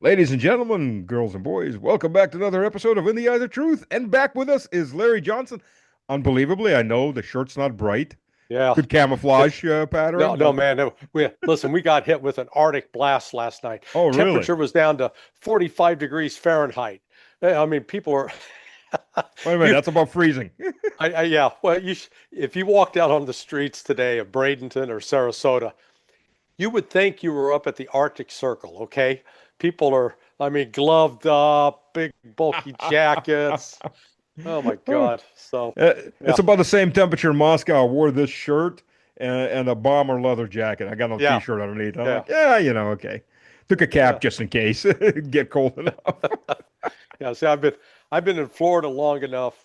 Ladies and gentlemen, girls and boys, welcome back to another episode of In the Eyes of Truth. And back with us is Larry Johnson. Unbelievably, I know the shirt's not bright. Yeah. Good camouflage No, pattern, no, but man. No, listen, we got hit with an Arctic blast last night. oh, really? Temperature was down to 45 degrees Fahrenheit. I mean, people are Wait a minute, you that's about freezing. yeah, well, if you walked out on the streets today of Bradenton or Sarasota, you would think you were up at the Arctic Circle, okay? People are, I mean, gloved up, big bulky jackets. Oh my God. So, It's yeah. about the same temperature in Moscow. I wore this shirt and a bomber leather jacket. I got no Yeah. t-shirt underneath. I'm Yeah. like, yeah, okay. Took a cap Yeah. just in case. Get cold enough. Yeah, see, I've been in Florida long enough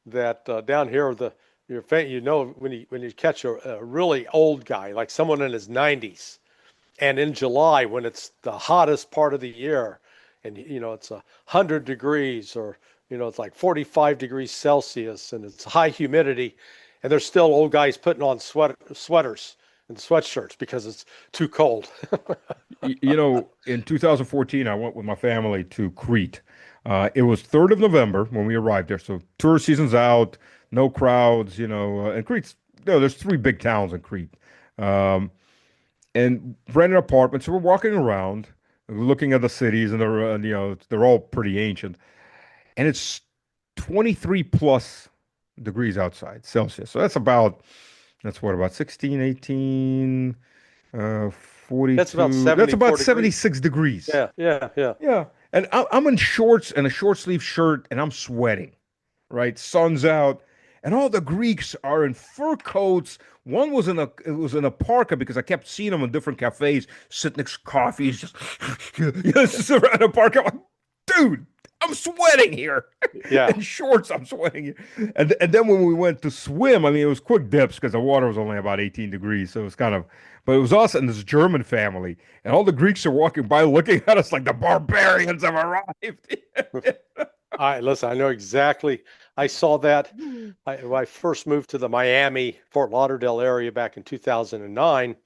that down here when you catch a really old guy like someone in his 90s, and in July when it's the hottest part of the year, and it's 100 degrees or it's like 45 degrees Celsius and it's high humidity, and there's still old guys putting on sweaters and sweatshirts because it's too cold. In 2014, I went with my family to Crete. It was 3rd of November when we arrived there, so tourist season's out, no crowds, and Crete's, there's three big towns in Crete. Um, and rented apartments. So we're walking around, looking at the cities, and they're all pretty ancient. And it's 23 plus degrees outside Celsius. So that's what, about 16, 18, That's about 42. That's about 74 degrees. 76 degrees. Yeah, yeah, yeah. Yeah. And I'm in shorts and a short sleeve shirt and I'm sweating, right? Sun's out. And all the Greeks are in fur coats. One was in a parka because I kept seeing them in different cafes, sitting next to coffee. He's just, just around a parka. I'm like, dude, I'm sweating here. Yeah. In shorts, I'm sweating. And then when we went to swim, I mean, it was quick dips because the water was only about 18 degrees. So it was but it was us and this German family. And all the Greeks are walking by looking at us like the barbarians have arrived. Listen, I know exactly. I saw that when I first moved to the Miami, Fort Lauderdale area back in 2009.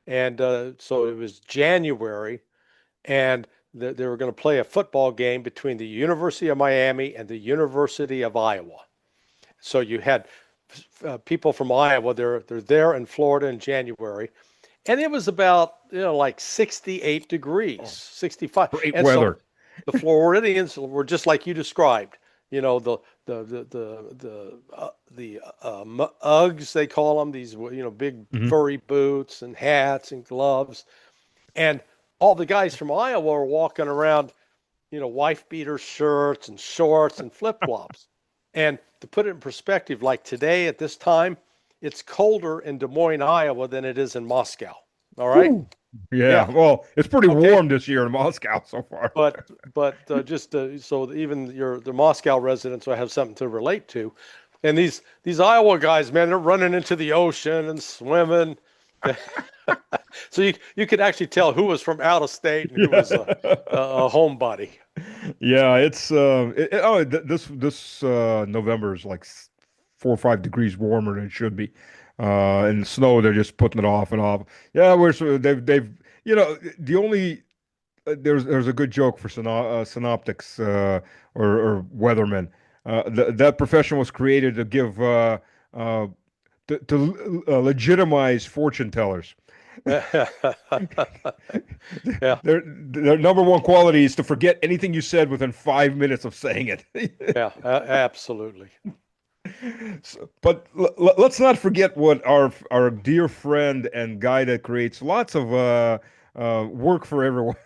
And so it was January, and they were going to play a football game between the University of Miami and the University of Iowa. So you had people from Iowa, they're there in Florida in January, and it was about like 68 degrees, Oh, 65. great And so weather. the Floridians were just like you described. The Uggs, they call them, these big Mhm. furry boots and hats and gloves, and all the guys from Iowa are walking around, wife beater shirts and shorts and flip flops. And to put it in perspective, like today at this time, it's colder in Des Moines, Iowa than it is in Moscow. All right. Whew. Yeah, Yeah. well, it's pretty Okay. warm this year in Moscow so far. But just so even the Moscow residents will have something to relate to, and these Iowa guys, man, they're running into the ocean and swimming. So you could actually tell who was from out of state and who was a homebody. Yeah, it's this November is like 4 or 5 degrees warmer than it should be. And the snow, they're just putting it off and off. Yeah, they've the only there's a good joke for synoptics or weathermen. That profession was created to give uh, legitimize fortune tellers. Yeah, Their number one quality is to forget anything you said within 5 minutes of saying it. yeah, absolutely. But let's not forget what our dear friend and guy that creates lots of work for everyone,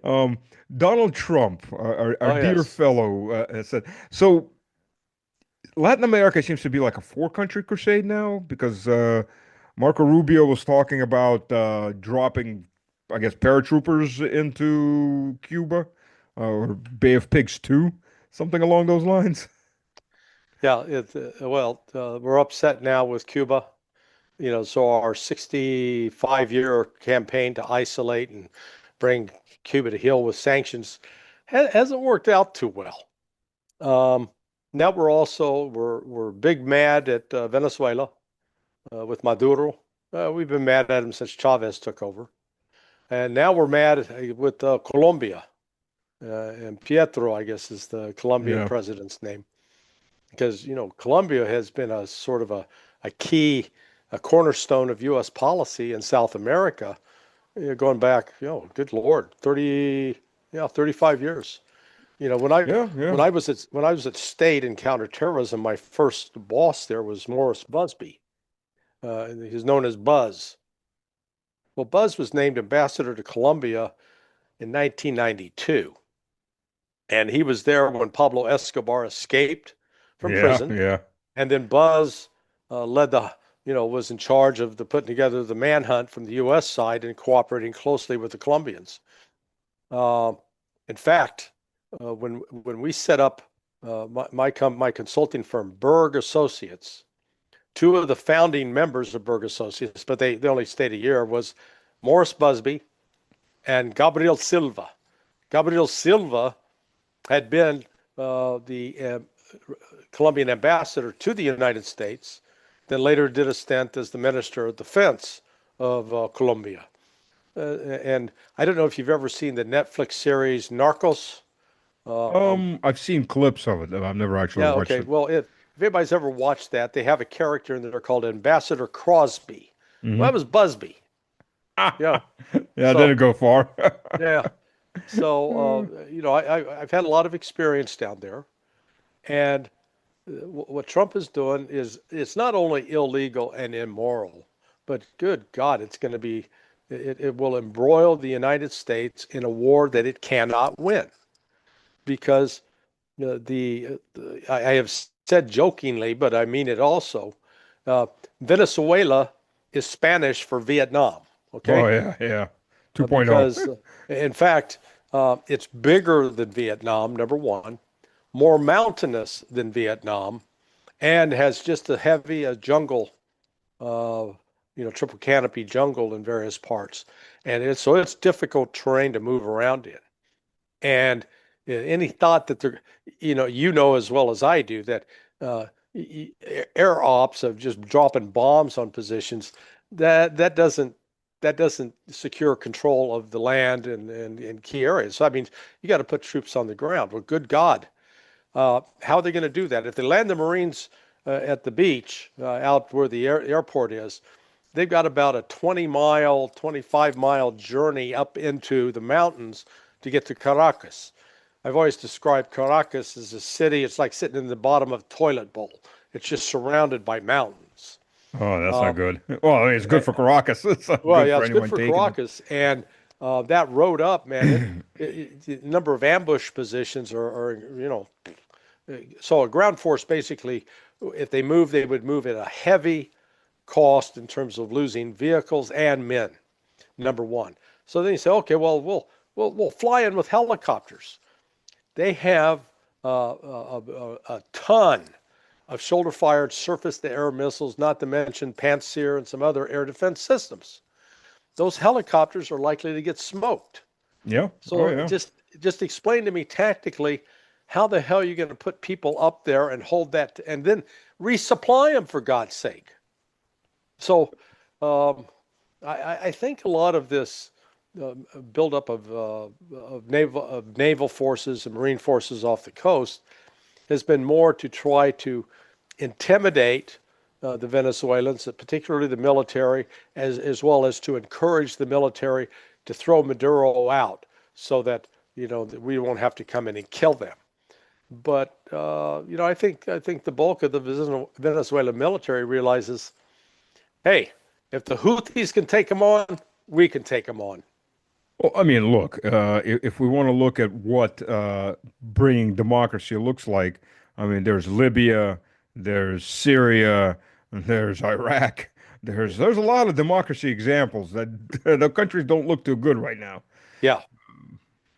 um, Donald Trump, our Oh dear yes. fellow, has said. So Latin America seems to be like a four-country crusade now because Marco Rubio was talking about dropping, I guess, paratroopers into Cuba or Bay of Pigs 2, something along those lines. Yeah, we're upset now with Cuba. So our 65-year campaign to isolate and bring Cuba to heel with sanctions hasn't worked out too well. Um, Now we're big mad at Venezuela with Maduro. We've been mad at him since Chavez took over, And now we're mad with Colombia. And Pietro, I guess, is the Colombian Yeah. president's name, because Colombia has been a sort of a key, a cornerstone of U.S. policy in South America, going back, good Lord, 35 years. Yeah. Yeah. When I was at State in counterterrorism, my first boss there was Morris Busby. He's known as Buzz. Well, Buzz was named ambassador to Colombia in 1992, and he was there when Pablo Escobar escaped from Yeah. prison, Yeah. and then Buzz led was in charge of the putting together the manhunt from the U.S. side and cooperating closely with the Colombians. Uh, in fact, when we set up my consulting firm, Berg Associates, two of the founding members of Berg Associates, but they only stayed a year, was Morris Busby and Gabriel Silva. Gabriel Silva had been the Colombian ambassador to the United States, then later did a stint as the Minister of Defense of Colombia. And I don't know if you've ever seen the Netflix series Narcos. I've seen clips of it, though I've never actually Yeah, watched okay. it. Well, if anybody's ever watched that, they have a character in there called Ambassador Crosby. Well, that Hmm. was Busby. Yeah. Yeah, I So, didn't go far. yeah. So, I've had a lot of experience down there. And what Trump is doing is it's not only illegal and immoral, but good God, it will embroil the United States in a war that it cannot win because I have said jokingly, but I mean it also. Uh, Venezuela is Spanish for Vietnam. Oh Okay, yeah, yeah. 2.0. because in fact, it's bigger than Vietnam. Number one, more mountainous than Vietnam, and has just a heavy jungle, uh, triple canopy jungle in various parts, and it's difficult terrain to move around in. And any thought that they're, as well as I do that uh, air ops of just dropping bombs on positions that doesn't secure control of the land and key areas. So I mean, you got to put troops on the ground. Well, good God, how are they going to do that? If they land the Marines at the beach out where the airport is, they've got about a 20-mile, 25-mile journey up into the mountains to get to Caracas. I've always described Caracas as a city. It's like sitting in the bottom of a toilet bowl. It's just surrounded by mountains. Oh, that's not Um, good. Well, it's good eh, for Caracas. It's not well, good yeah, for it's good anyone for taking it. Caracas, and that road up, man. The number of ambush positions so a ground force basically, if they move, they would move at a heavy cost in terms of losing vehicles and men. Number one. So then you say, okay, well, we'll fly in with helicopters. They have a ton of shoulder-fired surface-to-air missiles, not to mention Pantsir and some other air defense systems. Those helicopters are likely to get smoked. Yeah. Oh So yeah. just explain to me tactically how the hell you're going to put people up there and hold that, and then resupply them for God's sake. So um, I think a lot of this buildup of naval forces and marine forces off the coast has been more to try to intimidate the Venezuelans, particularly the military, as well as to encourage the military to throw Maduro out so that that we won't have to come in and kill them. But I think the bulk of the Venezuelan military realizes, hey, if the Houthis can take them on, we can take them on. Well, I mean, look, if we want to look at what bringing democracy looks like, I mean, there's Libya, there's Syria, there's Iraq. There's a lot of democracy examples that the countries don't look too good right now. Yeah,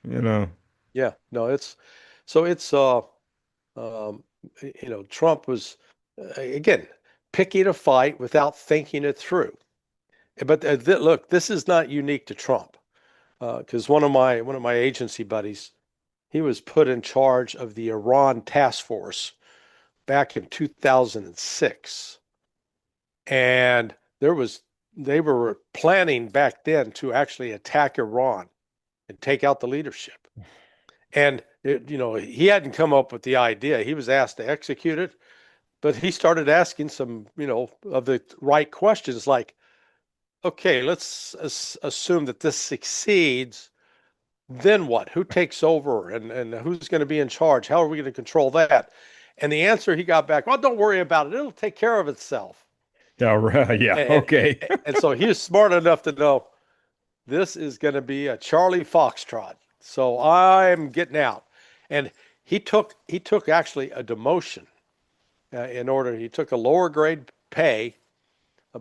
You know. yeah. No, it's um, Trump was again picking a fight without thinking it through. But look, this is not unique to Trump, because one of my agency buddies, he was put in charge of the Iran task force back in 2006, and there was they were planning back then to actually attack Iran and take out the leadership. And he hadn't come up with the idea. He was asked to execute it, but he started asking some, of the right questions like, okay, let's assume that this succeeds. Then what? Who takes over and who's going to be in charge? How are we going to control that? And the answer he got back, well, don't worry about it. It'll take care of itself. Yeah, right. Yeah. And, Okay. and so he was smart enough to know this is going to be a Charlie Foxtrot. So I'm getting out. And he took actually a demotion he took a lower grade pay,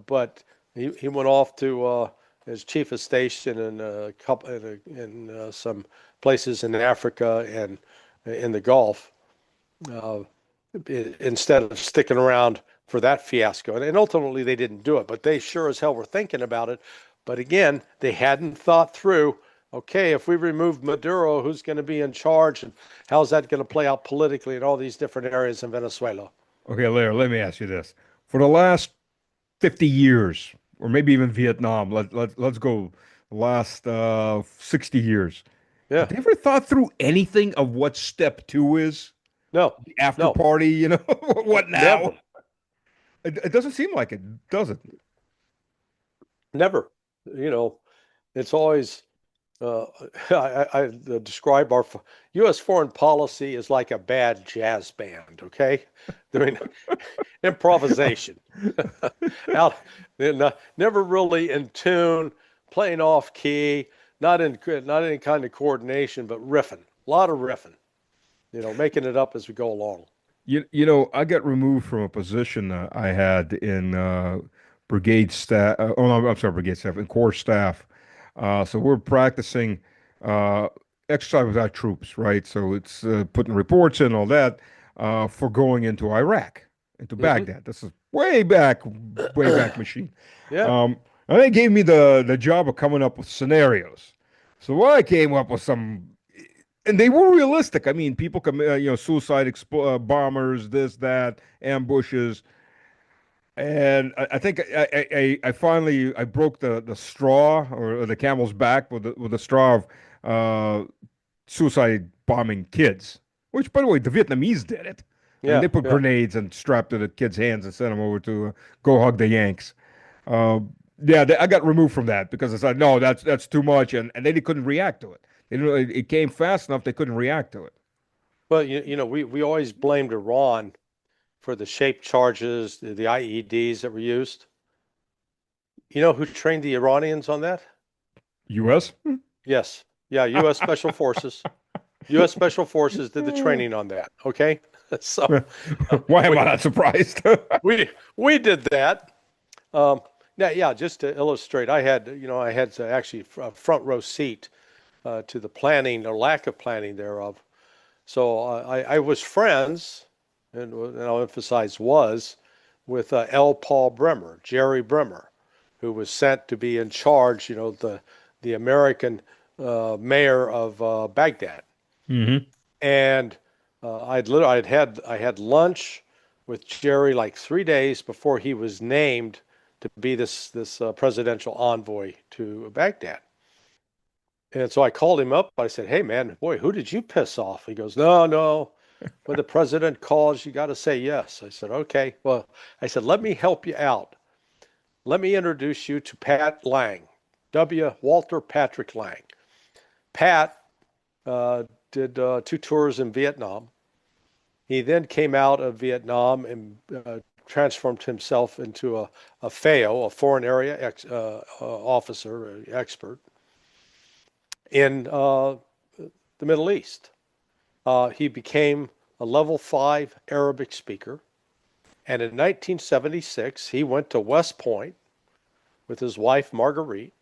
but he went off to as chief of station in a couple in some places in Africa and in the Gulf, uh, instead of sticking around for that fiasco. And ultimately they didn't do it, but they sure as hell were thinking about it. But again, they hadn't thought through, okay, if we remove Maduro, who's going to be in charge and how's that going to play out politically in all these different areas in Venezuela? Okay, Larry, let me ask you this. For the last 50 years, or maybe even Vietnam, let's go last 60 years. Have Yeah, they ever thought through anything of what step two is? no, The after no, party, what now? never. It doesn't seem like it, does it? Never. You know, it's always uh, I describe our U.S. foreign policy as like a bad jazz band. Okay, doing improvisation, out, never really in tune, playing off key, not any kind of coordination, but riffing, a lot of riffing. Making it up as we go along. I got removed from a position I had in brigade staff. Oh no, I'm sorry, brigade staff, in corps staff. So we're practicing uh, exercise without troops, right? So it's putting reports in all that for going into Iraq, into Hmm. Baghdad. This is way back machine. Yeah, Um, and they gave me the job of coming up with scenarios. So I came up with some, and they were realistic. I mean, people commit, suicide bombers, this, that, ambushes, and I think I finally I broke the straw or the camel's back with the straw of suicide bombing kids. Which, by the way, the Vietnamese did it. I mean, yeah, they put yeah. grenades and strapped to the kids' hands and sent them over to go hug the Yanks. Uh, yeah, I got removed from that because I said no, that's too much, and they couldn't react to it. It came fast enough they couldn't react to it. Well, we always blamed Iran for the shape charges, the IEDs that were used. You know who trained the Iranians on that? U.S. Yes. Yeah, U.S. Special Forces. U.S. Special Forces did the training on that. Okay. So Why am we I not surprised? we we did that. Um, Now, yeah, just to illustrate, I had to actually a front row seat to the planning or lack of planning thereof. So I was friends, and I'll emphasize was, with L. Paul Bremer, Jerry Bremer, who was sent to be in charge, the American mayor of Baghdad. Hmm. And I had lunch with Jerry like 3 days before he was named to be this presidential envoy to Baghdad. And so I called him up. I said, "Hey man, boy, who did you piss off?" He goes, "No, no. When the president calls, you got to say yes." I said, "Okay." Well, I said, "Let me help you out. Let me introduce you to Pat Lang, Walter Patrick Lang." Pat did 2 tours in Vietnam. He then came out of Vietnam and transformed himself into a FAO, a foreign area officer, expert in the Middle East. He became a level 5 Arabic speaker. And in 1976, he went to West Point with his wife, Marguerite,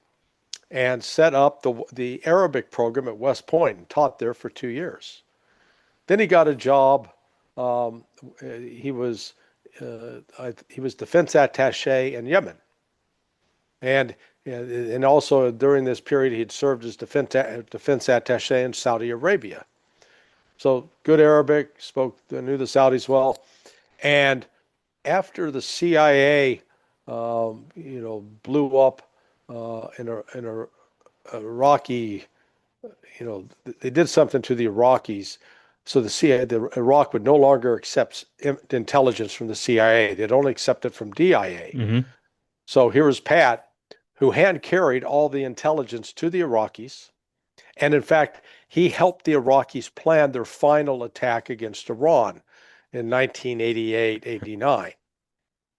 and set up the Arabic program at West Point and taught there for 2 years. Then he got a job. Um, he was he was defense attaché in Yemen, and also during this period he had served as defense attaché in Saudi Arabia. So good Arabic, knew the Saudis well, and after the CIA blew up in a Iraqi, they did something to the Iraqis. So Iraq would no longer accept intelligence from the CIA. They'd only accept it from DIA. Hmm. So here was Pat, who hand carried all the intelligence to the Iraqis. And in fact, he helped the Iraqis plan their final attack against Iran in 1988, 89.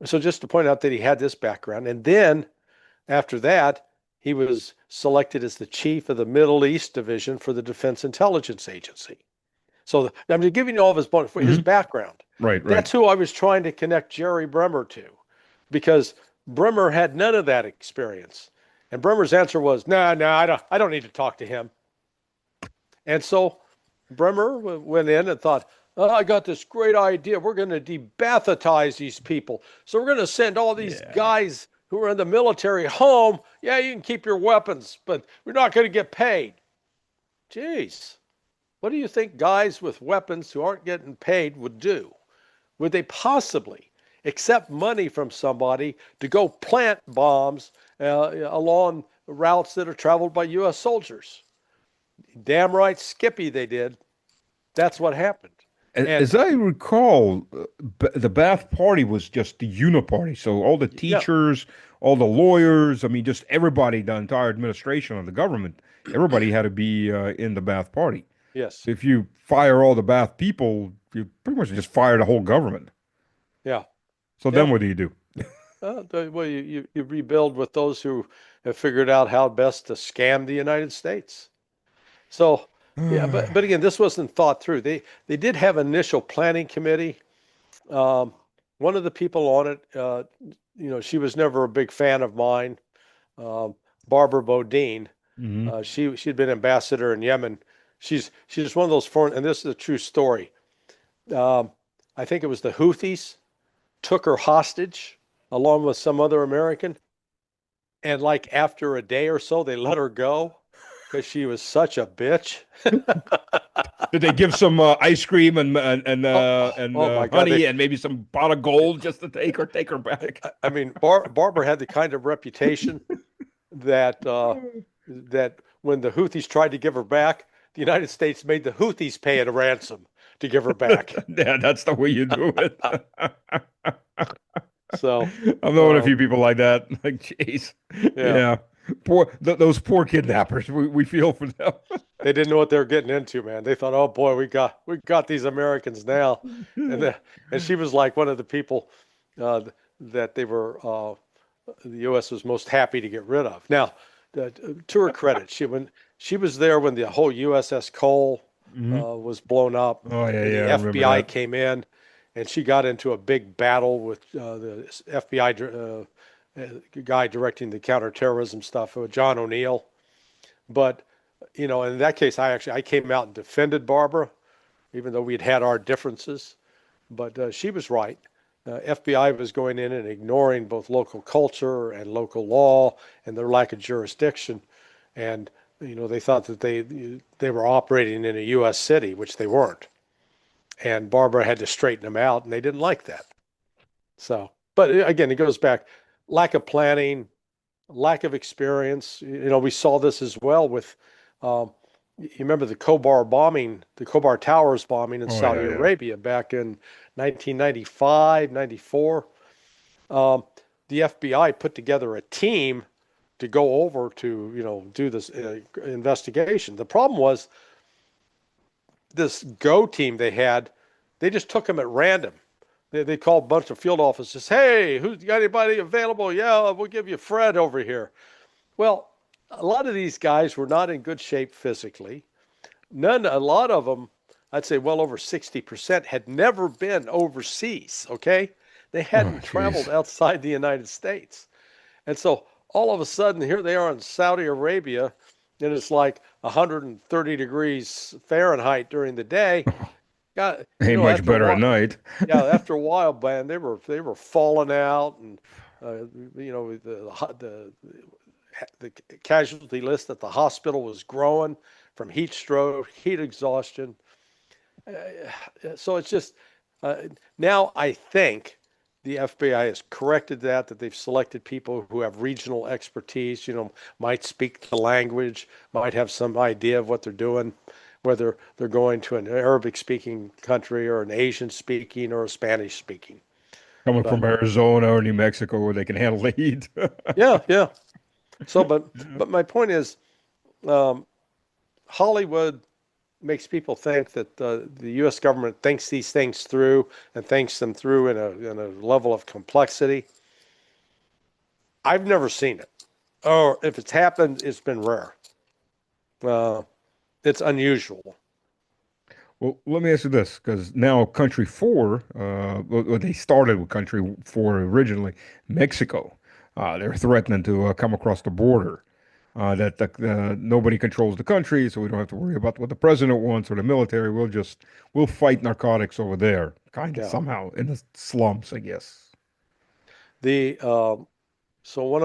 So just to point out that he had this background. And then after that, he was selected as the chief of the Middle East division for the Defense Intelligence Agency. So I'm just giving you all of his Hmm. background. Right, right. That's who I was trying to connect Jerry Bremer to, because Bremer had none of that experience. And Bremer's answer was, "No, no, I don't need to talk to him." And so Bremer went in and thought, "Oh, I got this great idea. We're going to debathatize these people. So we're going to send all these Yeah. guys who are in the military home. Yeah, you can keep your weapons, but we're not going to get paid." Jeez, what do you think guys with weapons who aren't getting paid would do? Would they possibly accept money from somebody to go plant bombs along routes that are traveled by U.S. soldiers? Damn right, Skippy, they did. That's what happened. And As I recall, the Bath Party was just the uniparty. So all the yeah, teachers, all the lawyers, I mean, just everybody, the entire administration of the government, everybody had to be in the Bath Party. yes, So if you fire all the Bath people, you pretty much just fire the whole government. yeah, So yeah. then what do you do? Well, you rebuild with those who have figured out how best to scam the United States. So, yeah, but again, this wasn't thought through. They did have an initial planning committee. Um, One of the people on it, she was never a big fan of mine. Um, Barbara Bodine. Hmm. She'd been ambassador in Yemen. She's one of those foreign, and this is a true story. Um, I think it was the Houthis took her hostage along with some other American, and like after a day or so, they let her go because she was such a bitch. Did they give some ice cream Oh, oh my God! honey and maybe some pot of gold just to take her back? I mean, Barbara had the kind of reputation that that when the Houthis tried to give her back, the United States made the Houthis pay it a ransom to give her back. Yeah, that's the way you do it. So, I've known a um, few people like that. Like, jeez, yeah, yeah, those poor kidnappers. We feel for them. they didn't know what they were getting into, man. They thought, "Oh boy, we got these Americans now," and she was like one of the people uh, that the U.S. was most happy to get rid of. Now, to her credit, she was there when the whole USS Cole Hmm. was blown up, Oh yeah, and yeah, the I remember FBI that. came in, and she got into a big battle with the FBI guy directing the counterterrorism stuff, John O'Neill. But in that case, I came out and defended Barbara, even though we'd had our differences. But she was right. FBI was going in and ignoring both local culture and local law and their lack of jurisdiction, and they thought that they were operating in a U.S. city, which they weren't. And Barbara had to straighten them out, and they didn't like that. So, but again, it goes back lack of planning, lack of experience. We saw this as well with, you remember the Khobar bombing, the Khobar Towers bombing in Oh Saudi yeah, yeah. Arabia back in 1995, 94. Um, the FBI put together a team to go over to, do this investigation. The problem was this Go team they had, they just took them at random. They called a bunch of field officers. Hey, who's got anybody available? Yeah, we'll give you Fred over here. Well, a lot of these guys were not in good shape physically. A lot of them, I'd say well over 60%, had never been overseas. Okay. They Oh hadn't traveled jeez. outside the United States. And so all of a sudden, here they are in Saudi Arabia, and it's like 130 degrees Fahrenheit during the day. God, Ain't much after a better at while, night. yeah, after a while, man, they were falling out, and the casualty list at the hospital was growing from heat stroke, heat exhaustion. So it's just now I think the FBI has corrected that they've selected people who have regional expertise, might speak the language, might have some idea of what they're doing, whether they're going to an Arabic speaking country or an Asian speaking or a Spanish speaking. Coming But from Arizona or New Mexico where they can handle the heat. yeah, yeah. So, but Yeah. but my point is, um, Hollywood makes people think that the U.S. government thinks these things through and thinks them through in a level of complexity. I've never seen it, or if it's happened, it's been rare. Uh, it's unusual. Well, let me ask you this, because now Country 4, well, they started with Country 4 originally, Mexico. They're threatening to come across the border. Nobody controls the country, so we don't have to worry about what the president wants or the military. We'll fight narcotics over there, kind of Yeah. somehow in the slums, I guess. The So one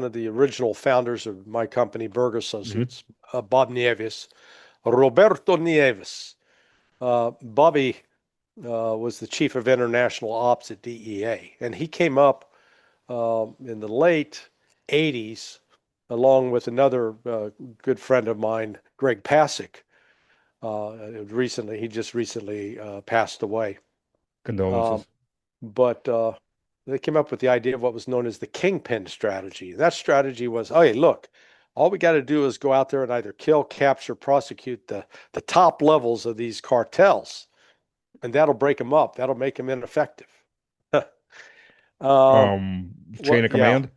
of the original founders of my company, Berg Hmm. Associates, Bob Nieves, Roberto Nieves. Bobby was the chief of international ops at DEA, and he came up in the late 80s along with another good friend of mine, Greg Pasick. He just recently passed away. Um, Condolences. but they came up with the idea of what was known as the kingpin strategy. That strategy was, oh, hey, look, all we got to do is go out there and either kill, capture, prosecute the top levels of these cartels, and that'll break them up. That'll make them ineffective. Um, Chain of yeah. command.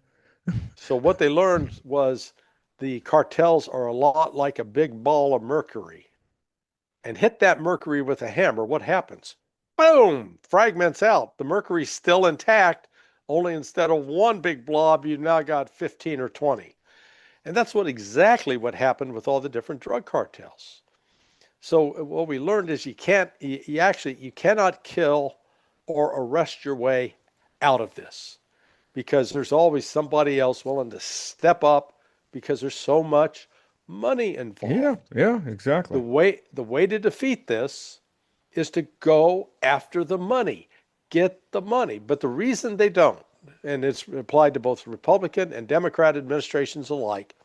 So what they learned was the cartels are a lot like a big ball of mercury. And hit that mercury with a hammer, what happens? Boom! Fragments out. The mercury's still intact, only instead of one big blob, you've now got 15 or 20. And that's exactly what happened with all the different drug cartels. So what we learned is you cannot kill or arrest your way out of this because there's always somebody else willing to step up because there's so much money Yeah, involved. yeah, exactly. The way to defeat this is to go after the money, get the money. But the reason they don't, and it's applied to both Republican and Democrat administrations alike,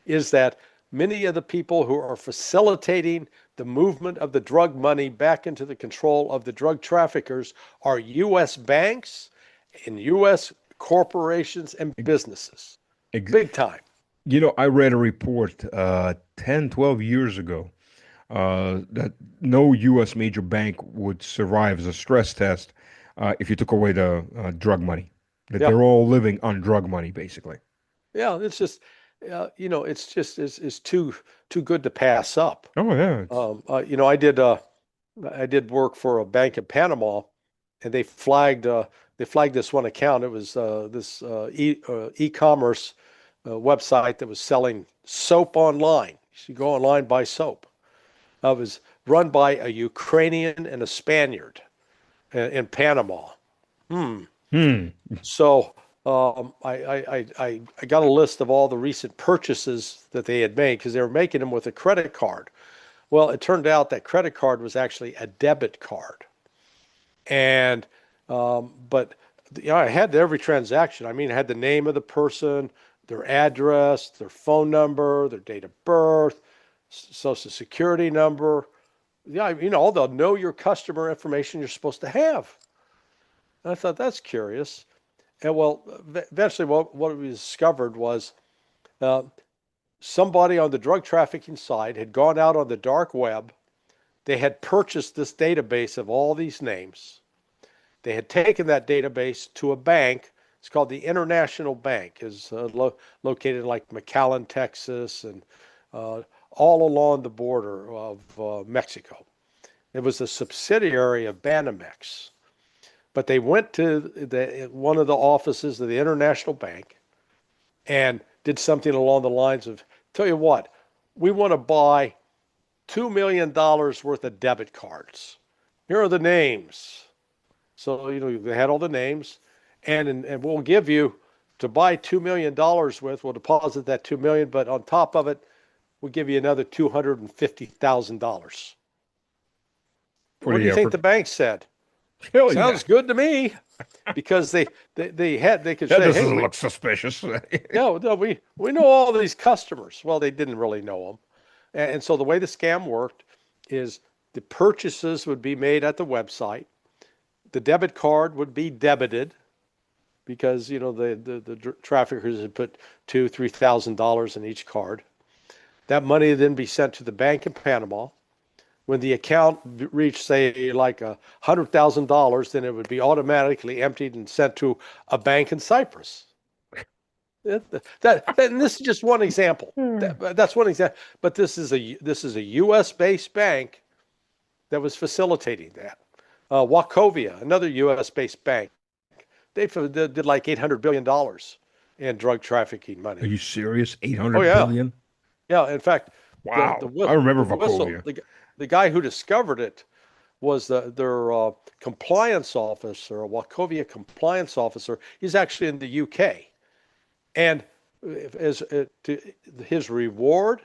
is that many of the people who are facilitating the movement of the drug money back into the control of the drug traffickers are U.S. banks and U.S. corporations and businesses. Ex Big time. I read a report 10, 12 years ago that no U.S. major bank would survive as a stress test if you took away the drug money. That Yeah. they're all living on drug money, basically. Yeah. It's too good to pass up. Oh yeah, it's I did work for a bank in Panama, and they flagged this one account. It was this e-commerce website that was selling soap online. You should go online buy soap. It was run by a Ukrainian and a Spaniard in Panama. Hmm. hmm. So I got a list of all the recent purchases that they had made because they were making them with a credit card. Well, it turned out that credit card was actually a debit card. And but I had every transaction. I mean, I had the name of the person, their address, their phone number, their date of birth, social security number. Yeah, all the know your customer information you're supposed to have. And I thought that's curious. And well, eventually, what we discovered was uh, somebody on the drug trafficking side had gone out on the dark web. They had purchased this database of all these names. They had taken that database to a bank. It's called the International Bank. Is located in like McAllen, Texas, and uh, all along the border of Mexico. It was a subsidiary of Banamex. But they went to one of the offices of the International Bank and did something along the lines of, tell you what, we want to buy $2 million worth of debit cards. Here are the names. So, they had all the names, and we'll give you to buy $2 million with, we'll deposit that 2 million, but on top of it, we'll give you another $250,000. For What do the you think effort. the bank said? Hell yeah. Sounds good to me, because they could That say, hey, doesn't look suspicious. no, we know all these customers. Well, they didn't really know them. And so the way the scam worked is the purchases would be made at the website. The debit card would be debited because, the traffickers had put $2,000, $3,000 in each card. That money would then be sent to the bank in Panama. When the account reached, say, like $100,000, then it would be automatically emptied and sent to a bank in Cyprus. And this is just one example. That's one example. But this is a U.S. based bank that was facilitating that. Wachovia, another U.S. based bank, they did like $800 billion in drug trafficking Are money. you serious? Oh 800 yeah, billion? yeah. In fact, the Wow. I whistle, remember the whistle, Wachovia. the guy who discovered it was their compliance officer, a Wachovia compliance officer. He's actually in the UK, and as to his reward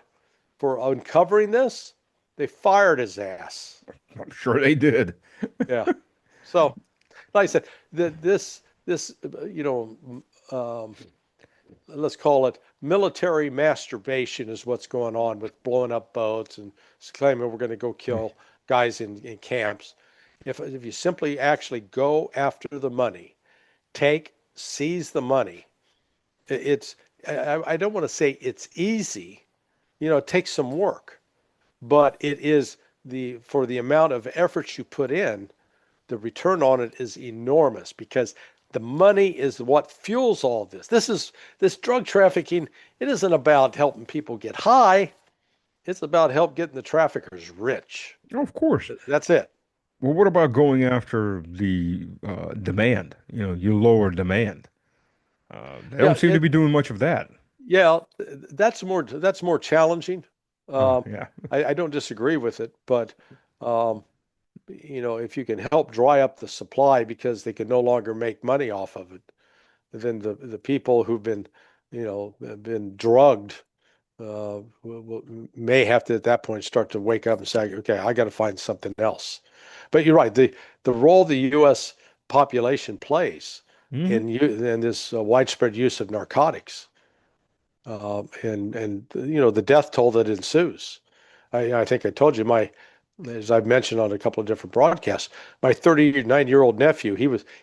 for uncovering this, they fired his ass. I'm sure they did. Yeah. So, like I said, this um, let's call it military masturbation is what's going on with blowing up boats and claiming we're going to go kill guys in camps. If you simply actually go after the money, seize the money, it's I don't want to say it's easy. It takes some work, but it is for the amount of effort you put in, the return on it is enormous because the money is what fuels all this. This drug trafficking. It isn't about helping people get high. It's about help getting the traffickers rich. Of course. That's it. Well, what about going after the demand? You lower demand. They Yeah, don't seem to be doing much of that. yeah. That's more challenging. Oh, Um, yeah. I don't disagree with it, but um, if you can help dry up the supply because they can no longer make money off of it, then the people who've been drugged may have to at that point start to wake up and say, okay, I got to find something else. But you're right. The role the U.S. population plays Hmm. in this widespread use of narcotics, and the death toll that ensues. I think I told you as I've mentioned on a couple of different broadcasts, my 39-year-old nephew,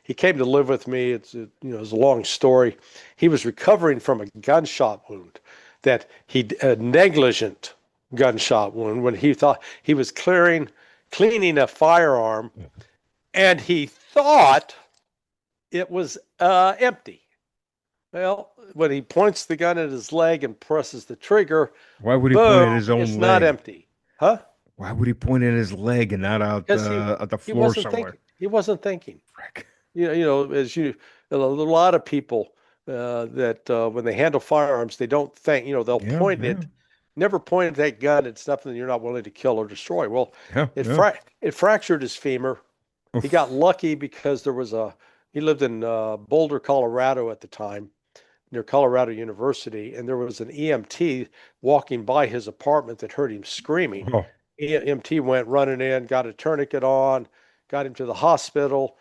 he came to live with me. It's a long story. He was recovering from a gunshot wound a negligent gunshot wound when he thought he was cleaning a firearm, and he thought it was empty. Well, when he points the gun at his leg and presses the trigger, Why would he point at boom, his it's own not leg? empty. Huh? Why would he point at his leg and not out Because he at the he floor wasn't somewhere? thinking. He wasn't thinking. Frick. A lot of people that when they handle firearms, they don't think. They'll Yeah, point yeah, it. Never point at that gun at something you're not willing to kill or destroy. Well, yeah, it yeah. it fractured his femur. He got Oof. lucky because he lived in Boulder, Colorado at the time, near Colorado University, and there was an EMT walking by his apartment that heard him screaming. Oh, EMT went running in, got a tourniquet on, got him to the hospital,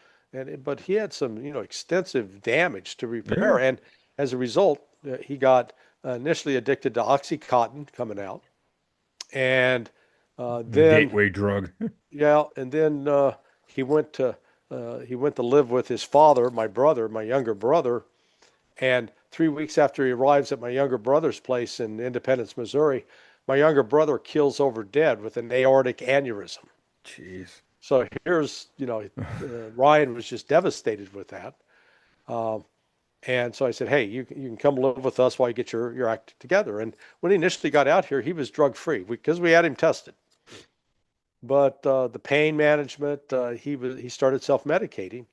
but he had some extensive damage to repair, yeah. and as a result, he got initially addicted to OxyContin coming out, and The then gateway drug. yeah, and then he went to live with his father, my younger brother, and 3 weeks after he arrives at my younger brother's place in Independence, Missouri, my younger brother kills over dead with an aortic aneurysm. Jeez. So Ryan was just devastated with that. Um, and so I said, hey, you can come live with us while you get your act together. And when he initially got out here, he was drug free because we had him tested. But the pain management, he started self medicating,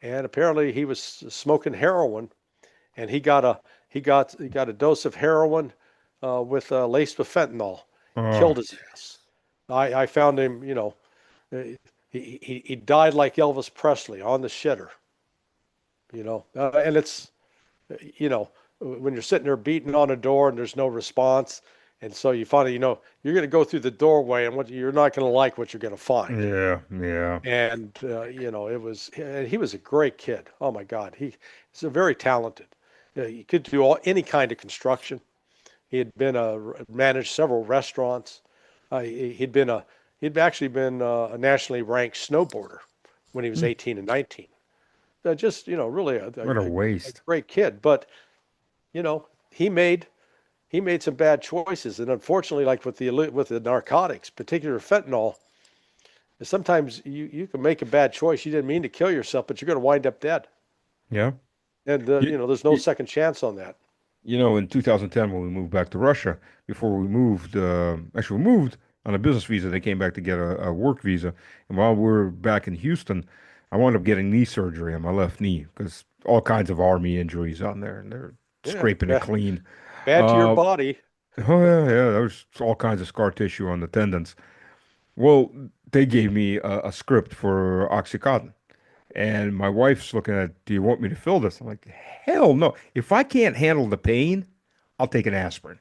and apparently he was smoking heroin, and he got a dose of heroin laced with fentanyl, Oh, killed his ass. I found him, uh, he died like Elvis Presley on the shitter, and it's, you know, when you're sitting there beating on a door and there's no response, And so you find, you're going to go through the doorway and you're not going to like what you're going to find. Yeah, yeah. And, he was a great kid. Oh my God. He's a very talented. He could do any kind of construction. He had managed several restaurants. He'd actually been a nationally ranked snowboarder when he was Hmm. 18 and 19. Just, really What a a waste. great kid. But, you know, he made he made some bad choices, and unfortunately, like with the narcotics, particularly fentanyl, sometimes you can make a bad choice. You didn't mean to kill yourself, but you're going to wind up dead. Yeah. And You, there's no second chance on that. in 2010 when we moved back to Russia, before we moved, actually we moved on a business visa. They came back to get a work visa, and while we were back in Houston, I wound up getting knee surgery on my left knee because all kinds of army injuries on there, and they're Yeah, scraping it clean. bad to your Uh, body. oh yeah, yeah, there was all kinds of scar tissue on the tendons. Well, they gave me a script for OxyContin. And my wife's looking at, do you want me to fill this? I'm like, hell no. If I can't handle the pain, I'll take an aspirin.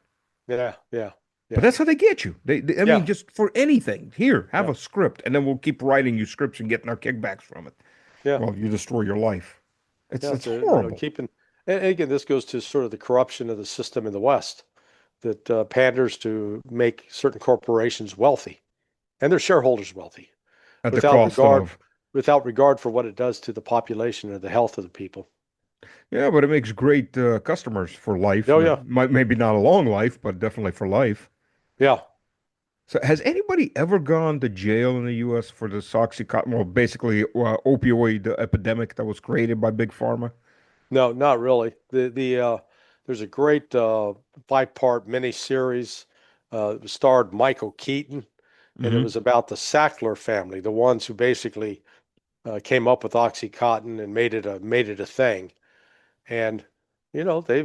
Yeah, yeah, But yeah, that's how they get you. I mean, yeah, just for anything. Here, have yeah, a script, and then we'll keep writing you scripts and getting our kickbacks from it. yeah, Well, you destroy your life. yeah. It's So horrible. keeping. And again, this goes to sort of the corruption of the system in the West that panders to make certain corporations wealthy and their shareholders wealthy At the without cost regard of, without regard for what it does to the population or the health of the people. yeah, but it makes great customers for life. Oh yeah, Maybe not a long life, but definitely for life. yeah. So has anybody ever gone to jail in the U.S. for the Oxycontin, well, basically opioid epidemic that was created by Big Pharma? No, not really. There's a great 5-part miniseries. It starred Michael Keaton, and it Hmm. was about the Sackler family, the ones who basically came up with OxyContin and made it a thing. And they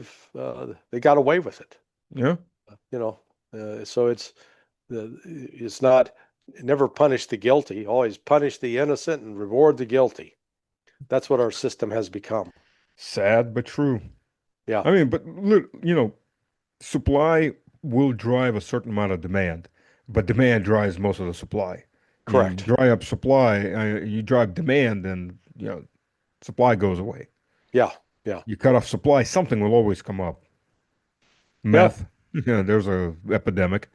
got away with it. Yeah. You know, so it's not never punish the guilty, always punish the innocent and reward the guilty. That's what our system has become. Sad but true. Yeah, I mean, but look, supply will drive a certain amount of demand, but demand drives most of the supply. You correct. dry up supply, you drive demand, and supply goes away. Yeah, yeah, You cut off supply, something will always come up. yeah, Meth, yeah, there's a epidemic.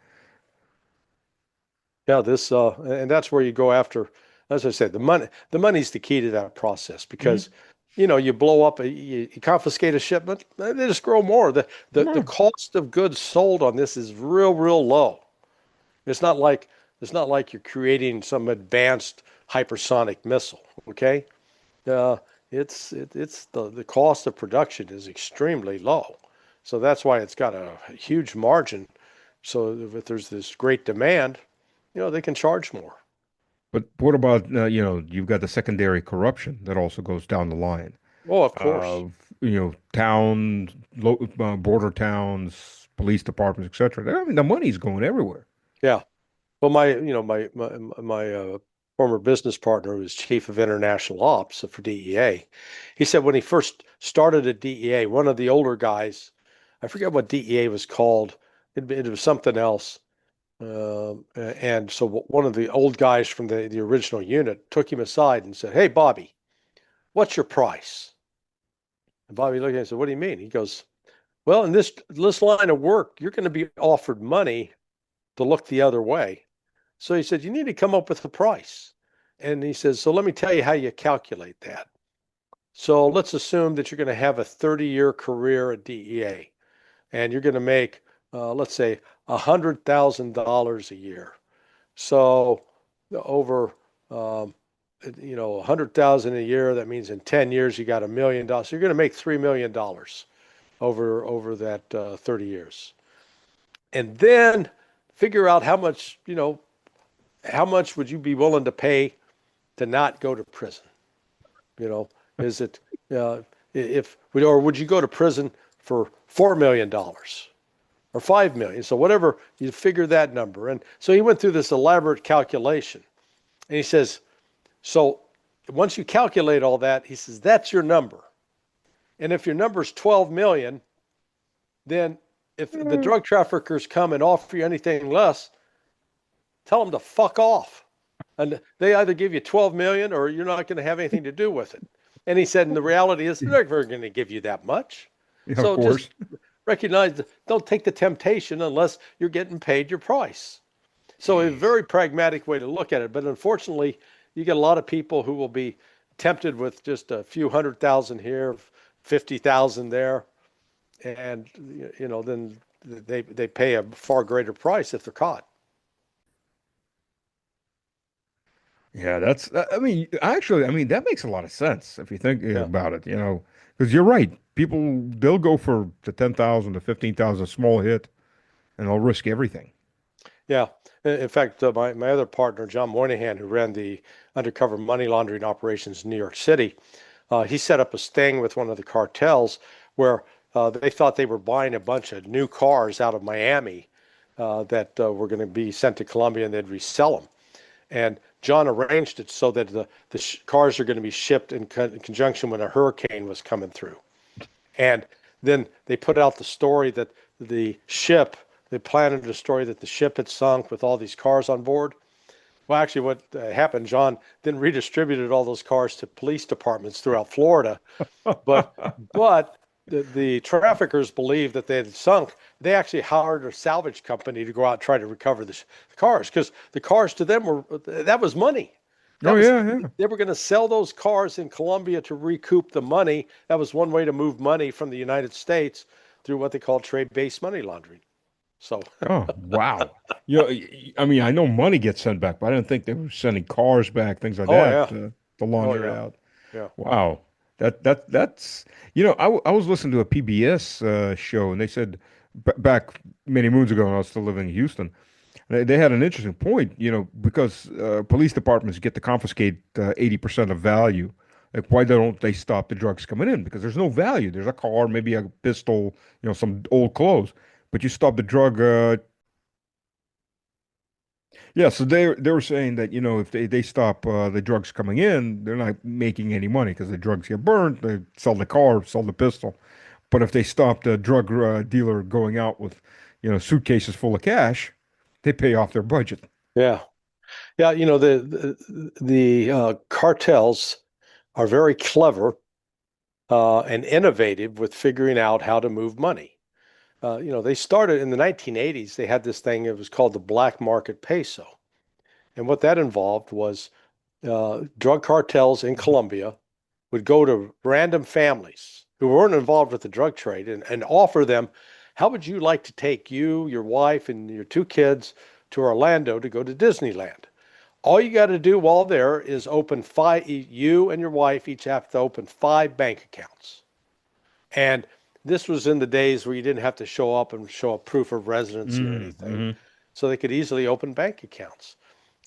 yeah. And that's where you go after. As I said, the money's the key to that process Mhm. because, you blow up, you confiscate a shipment, they just grow more. The No. cost of goods sold on this is real, real low. It's not like it's not like you're creating some advanced hypersonic missile. Okay, uh, it's the cost of production is extremely low, so that's why it's got a huge margin. So if there's this great demand, they can charge more. But what about, you've got the secondary corruption that also goes down the line. Oh, of course. Town, border towns, police departments, etc. I mean, the money's going everywhere. Yeah. Well, my former business partner, who was chief of international ops for DEA, he said when he first started at DEA, one of the older guys, I forget what DEA was called, it was something else. And so one of the old guys from the original unit took him aside and said, "Hey, Bobby, what's your price?" And Bobby looked at him and said, "What do you mean?" He goes, "Well, in this line of work, you're going to be offered money to look the other way. So he said, you need to come up with a price." And he says, so let me tell you how you calculate that. So let's assume that you're going to have a 30-year career at DEA and you're going to make, let's say, $100,000 a year. So over, um, 100,000 a year, that means in 10 years, you got $1 million. So you're going to make $3 million over that 30 years. And then figure out how much would you be willing to pay to not go to prison? You know, is it if or would you go to prison for $4 million or 5 million? So whatever you figure that number. And so he went through this elaborate calculation, and he says, so once you calculate all that, he says that's your number. And if your number is 12 million, then if the drug traffickers come and offer you anything less, tell them to fuck off. And they either give you 12 million or you're not going to have anything to do with it. And he said, and the reality is they're never going to give you that much. Yeah, of So just course. recognize, don't take the temptation unless you're getting paid your price. So a Jeez. very pragmatic way to look at it. But unfortunately, you get a lot of people who will be tempted with just a few 100,000 here, 50,000 there, and then they pay a far greater price if they're caught. Yeah, I mean, actually, I mean, that makes a lot of sense if you think Yeah. about it, because you're right. People, they'll go for the 10,000 to 15,000 small hit and they'll risk everything. Yeah. In fact, my other partner, John Moynihan, who ran the undercover money laundering operations in New York City, he set up a sting with one of the cartels where they thought they were buying a bunch of new cars out of Miami that were going to be sent to Colombia and they'd resell them. And John arranged it so that the cars are going to be shipped in conjunction when a hurricane was coming through. And then they put out the story that the ship, they planted a story that the ship had sunk with all these cars on board. Well, actually, what happened, John then redistributed all those cars to police departments throughout Florida. But but the traffickers believed that they had sunk. They actually hired a salvage company to go out and try to recover the cars because the cars to them were that was money. Oh That was yeah, yeah. they were going to sell those cars in Colombia to recoup the money. That was one way to move money from the United States through what they call trade-based money laundering. So, Oh, wow. I mean, I know money gets sent back, but I didn't think they were sending cars back, things like oh that, yeah, to oh launder it yeah, out. yeah. Wow. That's, I was listening to a PBS show and they said back many moons ago when I was still living in Houston, they had an interesting point, because police departments get to confiscate 80% of value. Like, why don't they stop the drugs coming in? Because there's no value. There's a car, maybe a pistol, some old clothes, but you stop the drug. Yeah, so they were saying that, if they stop the drugs coming in, they're not making any money because the drugs get burned. They sell the car, sell the pistol. But if they stop the drug dealer going out with, suitcases full of cash, they pay off their budget. Yeah. Yeah, the cartels are very clever and innovative with figuring out how to move money. They started in the 1980s. They had this thing. It was called the black market peso, and what that involved was drug cartels in Colombia would go to random families who weren't involved with the drug trade and offer them, how would you like to take you, your wife, and your two kids to Orlando to go to Disneyland? All you got to do while there is open five, you and your wife each have to open five bank accounts. And this was in the days where you didn't have to show up and show a proof of residency or anything. Mm-hmm. So they could easily open bank accounts.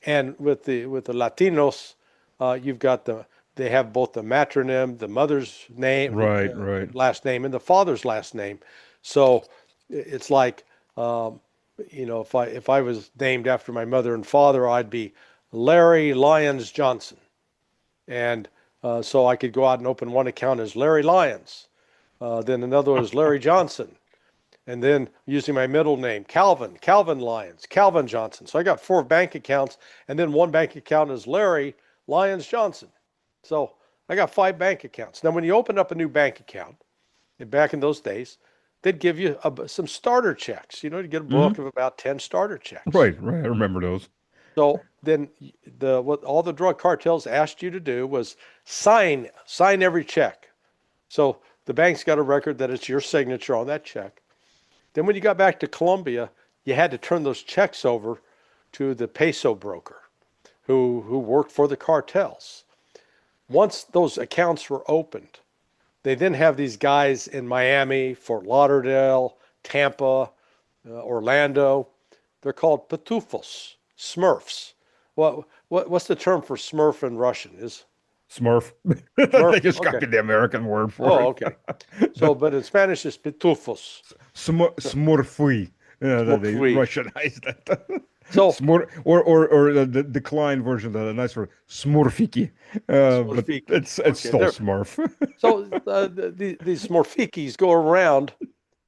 And with the Latinos, you've got they have both the matronym, the mother's name, Right, right. last name, and the father's last name. So it's like, if I was named after my mother and father, I'd be Larry Lyons Johnson, and so I could go out and open one account as Larry Lyons, then another was Larry Johnson, and then using my middle name, Calvin Lyons, Calvin Johnson. So I got four bank accounts, and then one bank account is Larry Lyons Johnson. So I got five bank accounts. Now, when you open up a new bank account, back in those days, they'd give you some starter checks, to get a Hmm. book of about 10 starter checks. Right, right. I remember those. So then what all the drug cartels asked you to do was sign every check. So the bank's got a record that it's your signature on that check. Then when you got back to Colombia, you had to turn those checks over to the peso broker who worked for the cartels. Once those accounts were opened, they then have these guys in Miami, Fort Lauderdale, Tampa, Orlando. They're called pitufos, Smurfs. What's the term for Smurf in Russian? Is Smurf. They Smurf? just Okay. copied the American word for Oh, it. okay. So, but in Spanish, it's pitufos. Smurfy. Yeah, they Smurfui. Russianized it. So, Smur or the declined version, the nice word, Smurfiki. But Smurfiki. it's Okay. still Smurf. So these Smurfikis go around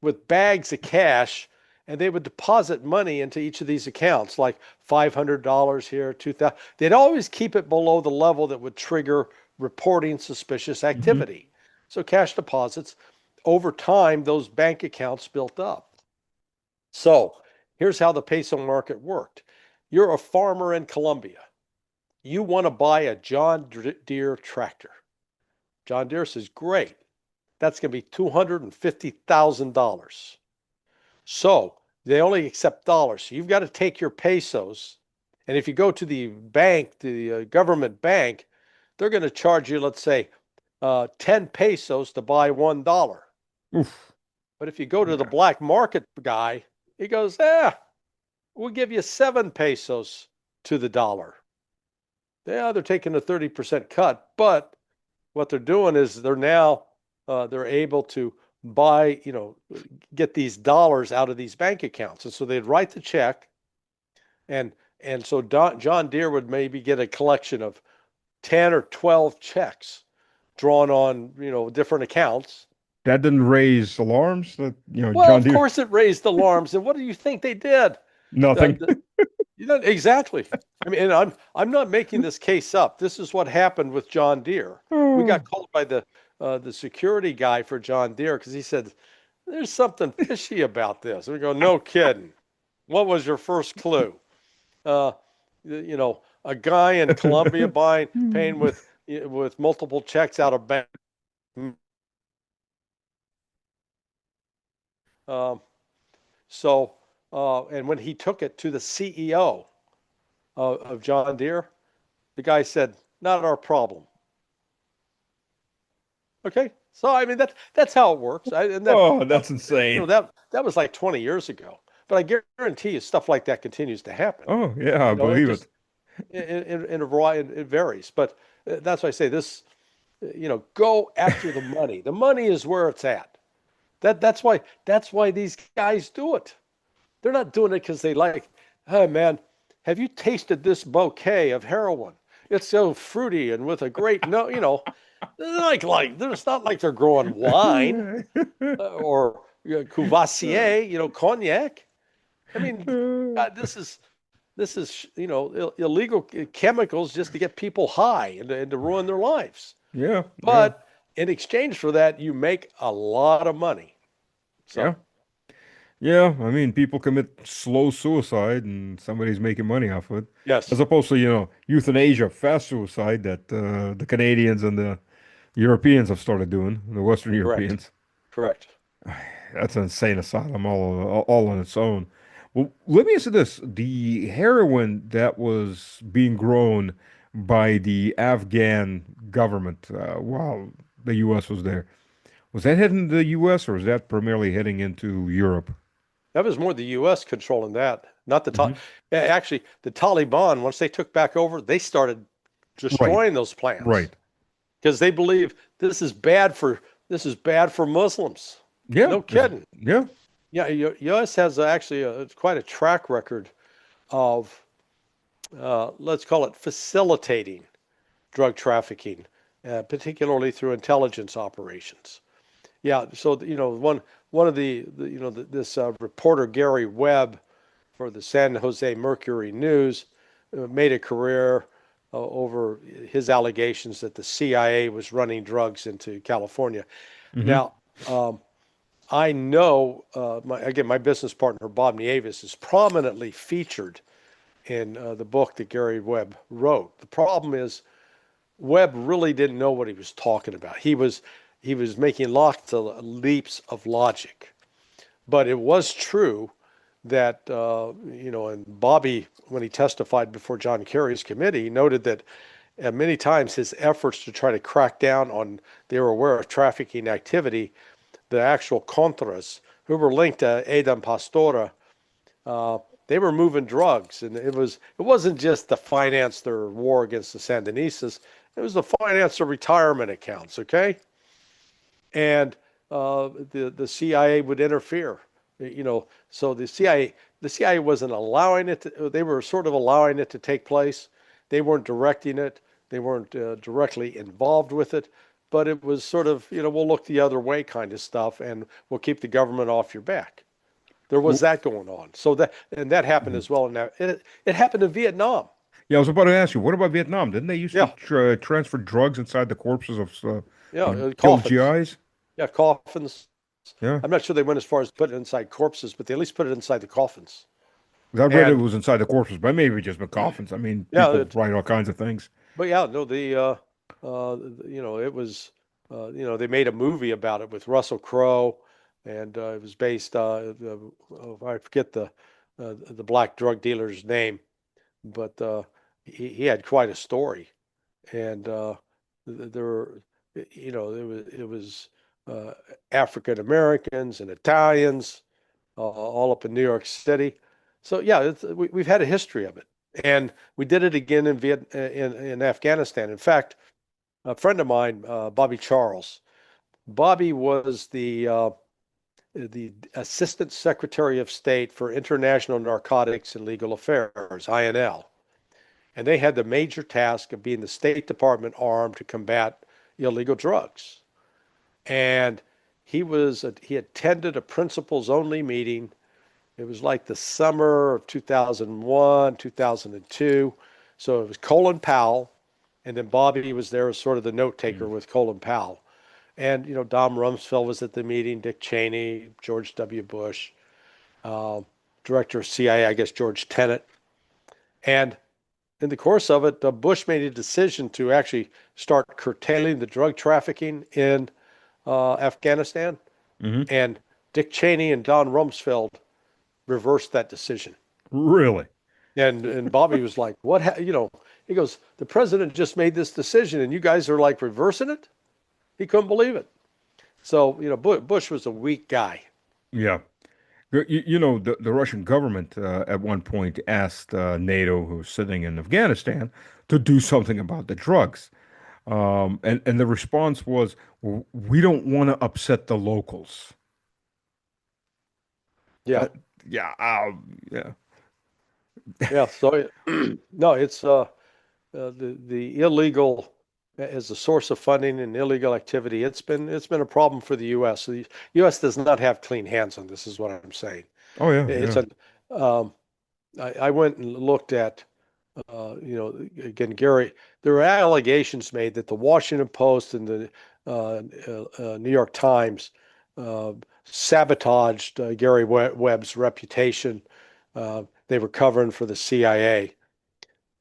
with bags of cash, and they would deposit money into each of these accounts, like $500 here, 2,000. They'd always keep it below the level that would trigger reporting suspicious Hmm. activity. So cash deposits, over time, those bank accounts built up. So here's how the peso market worked. You're a farmer in Colombia. You want to buy a John Deere tractor. John Deere says, great. That's going to be $250,000. So they only accept dollars. So you've got to take your pesos. And if you go to the bank, the government bank, they're going to charge you, let's say, 10 pesos to buy $1. Oof. But if you go to the Yeah. black market guy, he goes, we'll give you 7 pesos to the dollar. Yeah, they're taking a 30% cut, but what they're doing is they're able to buy, get these dollars out of these bank accounts. And so they'd write the check, and so John Deere would maybe get a collection of 10 or 12 checks drawn on, different accounts. That didn't raise alarms that, Well, John of Deere, course it raised alarms. And what do you think they did? nothing. The, exactly. I mean, and I'm not making this case up. This is what happened with John Deere. We Oh, got called by the security guy for John Deere because he said there's something fishy about this. And we go, no kidding. What was your first clue? Uh, a guy in Colombia paying with multiple checks out of bank. Um, and when he took it to the CEO of John Deere, the guy said, "Not our problem." Okay, so I mean that's how it works. And that oh, uh, that's insane. that was like 20 years ago. But I guarantee you, stuff like that continues to happen. Oh, yeah, I It believe it. just in a variety, it varies. But that's why I say this. Go after the money. The money is where it's at. That's why these guys do it. They're not doing it because they like, hey man, have you tasted this bouquet of heroin? It's so fruity and with a great no, it's not like they're growing wine or Courvoisier, cognac. I mean, God, this is illegal chemicals just to get people high and to ruin their lives. Yeah, yeah, But in exchange for that, you make a lot of money. yeah. So Yeah, I mean, people commit slow suicide and somebody's making money off of it, as yes, opposed to, euthanasia, fast suicide that the Canadians and the Europeans have started doing, the Western correct, Europeans. correct. That's an insane asylum all on its own. Well, let me ask you this. The heroin that was being grown by the Afghan government while the U.S. was there, was that heading to the U.S. or was that primarily heading into Europe? That was more the U.S. controlling that, not the Hmm. actually the Taliban. Once they took back over, they started Right, destroying those plants right. because they believe this is bad for Muslims. Yeah, No kidding. yeah. Yeah, U.S. has actually quite a track record of let's call it facilitating drug trafficking, particularly through intelligence operations. Yeah, so one of this reporter Gary Webb for the San Jose Mercury News made a career over his allegations that the CIA was running drugs into California. Hmm. Now, I know my business partner Bob Nieves is prominently featured in the book that Gary Webb wrote. The problem is Webb really didn't know what he was talking about. He was making lots of leaps of logic, but it was true that and Bobby, when he testified before John Kerry's committee, noted that many times his efforts to try to crack down on they were aware of trafficking activity, the actual contras who were linked to Eden Pastora, uh, they were moving drugs, and it wasn't just to finance their war against the Sandinistas. It was to finance their retirement accounts. Okay, and the CIA would interfere. So the CIA wasn't allowing it to, they were sort of allowing it to take place. They weren't directing it. They weren't directly involved with it, but it was sort of, we'll look the other way kind of stuff, and we'll keep the government off your back. There was that going on. So that happened Mhm. as well. Now it happened in Vietnam. Yeah, I was about to ask you, what about Vietnam? Didn't they used to Yeah, transfer drugs inside the corpses of yeah, killed coffins. GIs? Yeah, coffins. Yeah. I'm not sure they went as far as putting it inside corpses, but they at least put it inside the coffins. 'Cause I read it And was inside the corpses, but maybe just the coffins. I mean, yeah, people write all kinds of things. but yeah, no, it was, they made a movie about it with Russell Crowe, and it was based, I forget the black drug dealer's name, but he had quite a story, and there were, it was uh, African Americans and Italians all up in New York City. So yeah, we've had a history of it, and we did it again in Afghanistan. In fact, a friend of mine, Bobby Charles. Bobby was the Assistant Secretary of State for International Narcotics and Legal Affairs, INL, and they had the major task of being the State Department arm to combat illegal drugs. And he attended a principals only meeting. It was like the summer of 2001, 2002. So it was Colin Powell, and then Bobby was there as sort of the note taker Mm. with Colin Powell. And, Don Rumsfeld was at the meeting, Dick Cheney, George W. Bush, uh, director of CIA, I guess George Tenet. And in the course of it, Bush made a decision to actually start curtailing the drug trafficking in Afghanistan. Hmm. And Dick Cheney and Don Rumsfeld reversed that decision. Really? And Bobby was like, "What? He goes, the president just made this decision, and you guys are like reversing it." He couldn't believe it. So Bush was a weak guy. Yeah. The Russian government at one point asked NATO, who was sitting in Afghanistan, to do something about the drugs. And the response was, We don't want to upset the locals." Yeah, Uh, yeah, yeah. yeah. So no, it's the illegal as a source of funding and illegal activity. It's been a problem for the U.S. So the U.S. does not have clean hands on this, is what I'm saying. Oh yeah, It's yeah. a um, I went and looked at, again, Gary, there were allegations made that the Washington Post and the New York Times uh, sabotaged Gary Webb's reputation. They were covering for the CIA.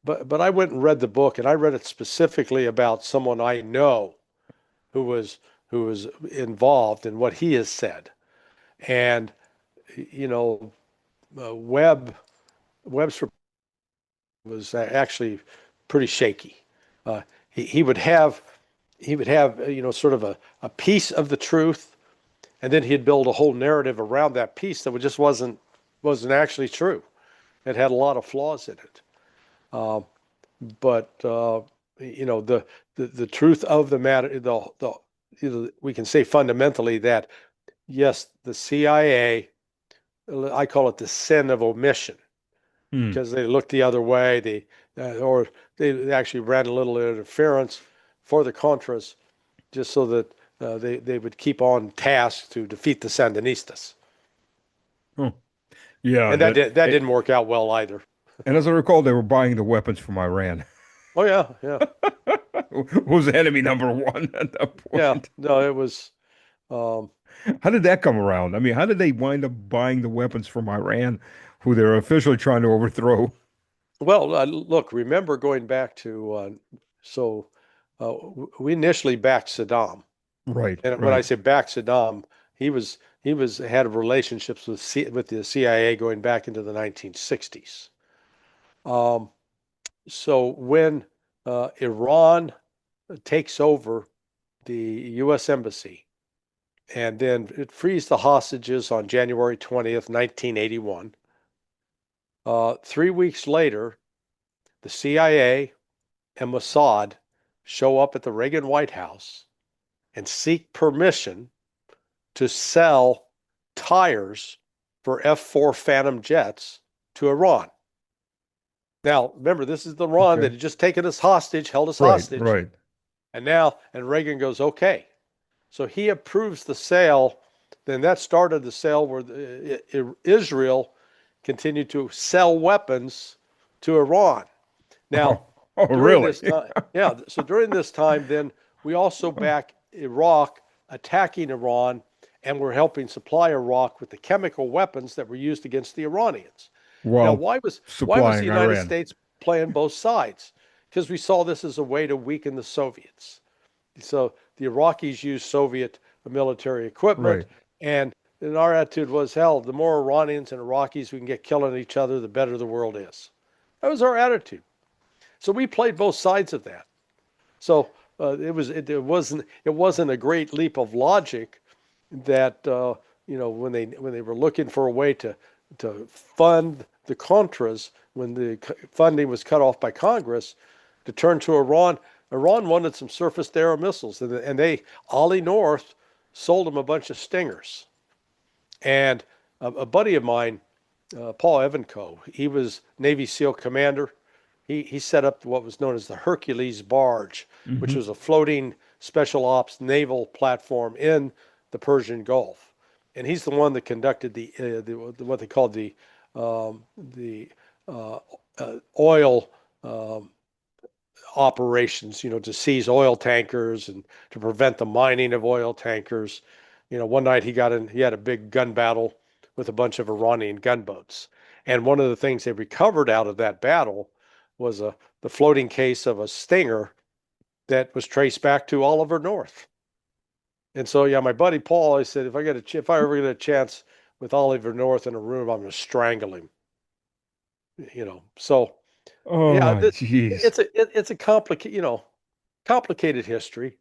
But I went and read the book, and I read it specifically about someone I know who was involved in what he has said. And you know, Webb's was actually pretty shaky. He would have sort of a piece of the truth, and then he'd build a whole narrative around that piece that just wasn't actually true. It had a lot of flaws in it. Uh, but the truth of the matter, we can say fundamentally that yes, the CIA, I call it the sin of omission, Hmm. because they looked the other way. Or they actually ran a little interference for the Contras, just so that they would keep on task to defeat the Sandinistas. Oh, yeah. And that didn't work out well either. And as I recall, they were buying the weapons from Iran, Oh yeah, yeah, who was enemy number one at that yeah. point. No, it was. Um, How did that come around? I mean, how did they wind up buying the weapons from Iran, who they're officially trying to overthrow? well, look. Remember going back to so we initially backed Saddam, Right, and when I right. say backed Saddam, he was had relationships with the CIA going back into the 1960s. Um, so when Iran takes over the U.S. embassy, and then it frees the hostages on January 20th, 1981. 3 weeks later, the CIA and Mossad show up at the Reagan White House and seek permission to sell tires for F-4 Phantom jets to Iran. Now, remember, this is the Iran Okay. that had just taken us hostage, held us Right, hostage, right. And Reagan goes, okay. So he approves the sale. Then that started the sale where Israel continued to sell weapons to Iran. Now, Oh, during really? this time, yeah, so during this time, then we also back Iraq attacking Iran, and we're helping supply Iraq with the chemical weapons that were used against the Iranians. Now, While why was the supplying United Iran. States playing both sides? Because we saw this as a way to weaken the Soviets. So the Iraqis used Soviet military equipment, Right. and our attitude was, hell, the more Iranians and Iraqis we can get killing each other, the better the world is. That was our attitude. So we played both sides of that. So it wasn't a great leap of logic that when they were looking for a way to fund the Contras when the funding was cut off by Congress to turn to Iran. Iran wanted some surface-to-air missiles, and Ollie North sold them a bunch of Stingers. And a buddy of mine, Paul Evanco, he was Navy SEAL commander. He set up what was known as the Hercules barge, which Hmm. was a floating special ops naval platform in the Persian Gulf. And he's the one that conducted what they called the uh, oil um, operations, to seize oil tankers and to prevent the mining of oil tankers. One night he had a big gun battle with a bunch of Iranian gunboats. And one of the things they recovered out of that battle was the floating case of a Stinger that was traced back to Oliver North. And so, yeah, my buddy Paul, I said, if I ever get a chance with Oliver North in a room, I'm going to strangle him. So yeah, Oh, jeez. it's a complicated history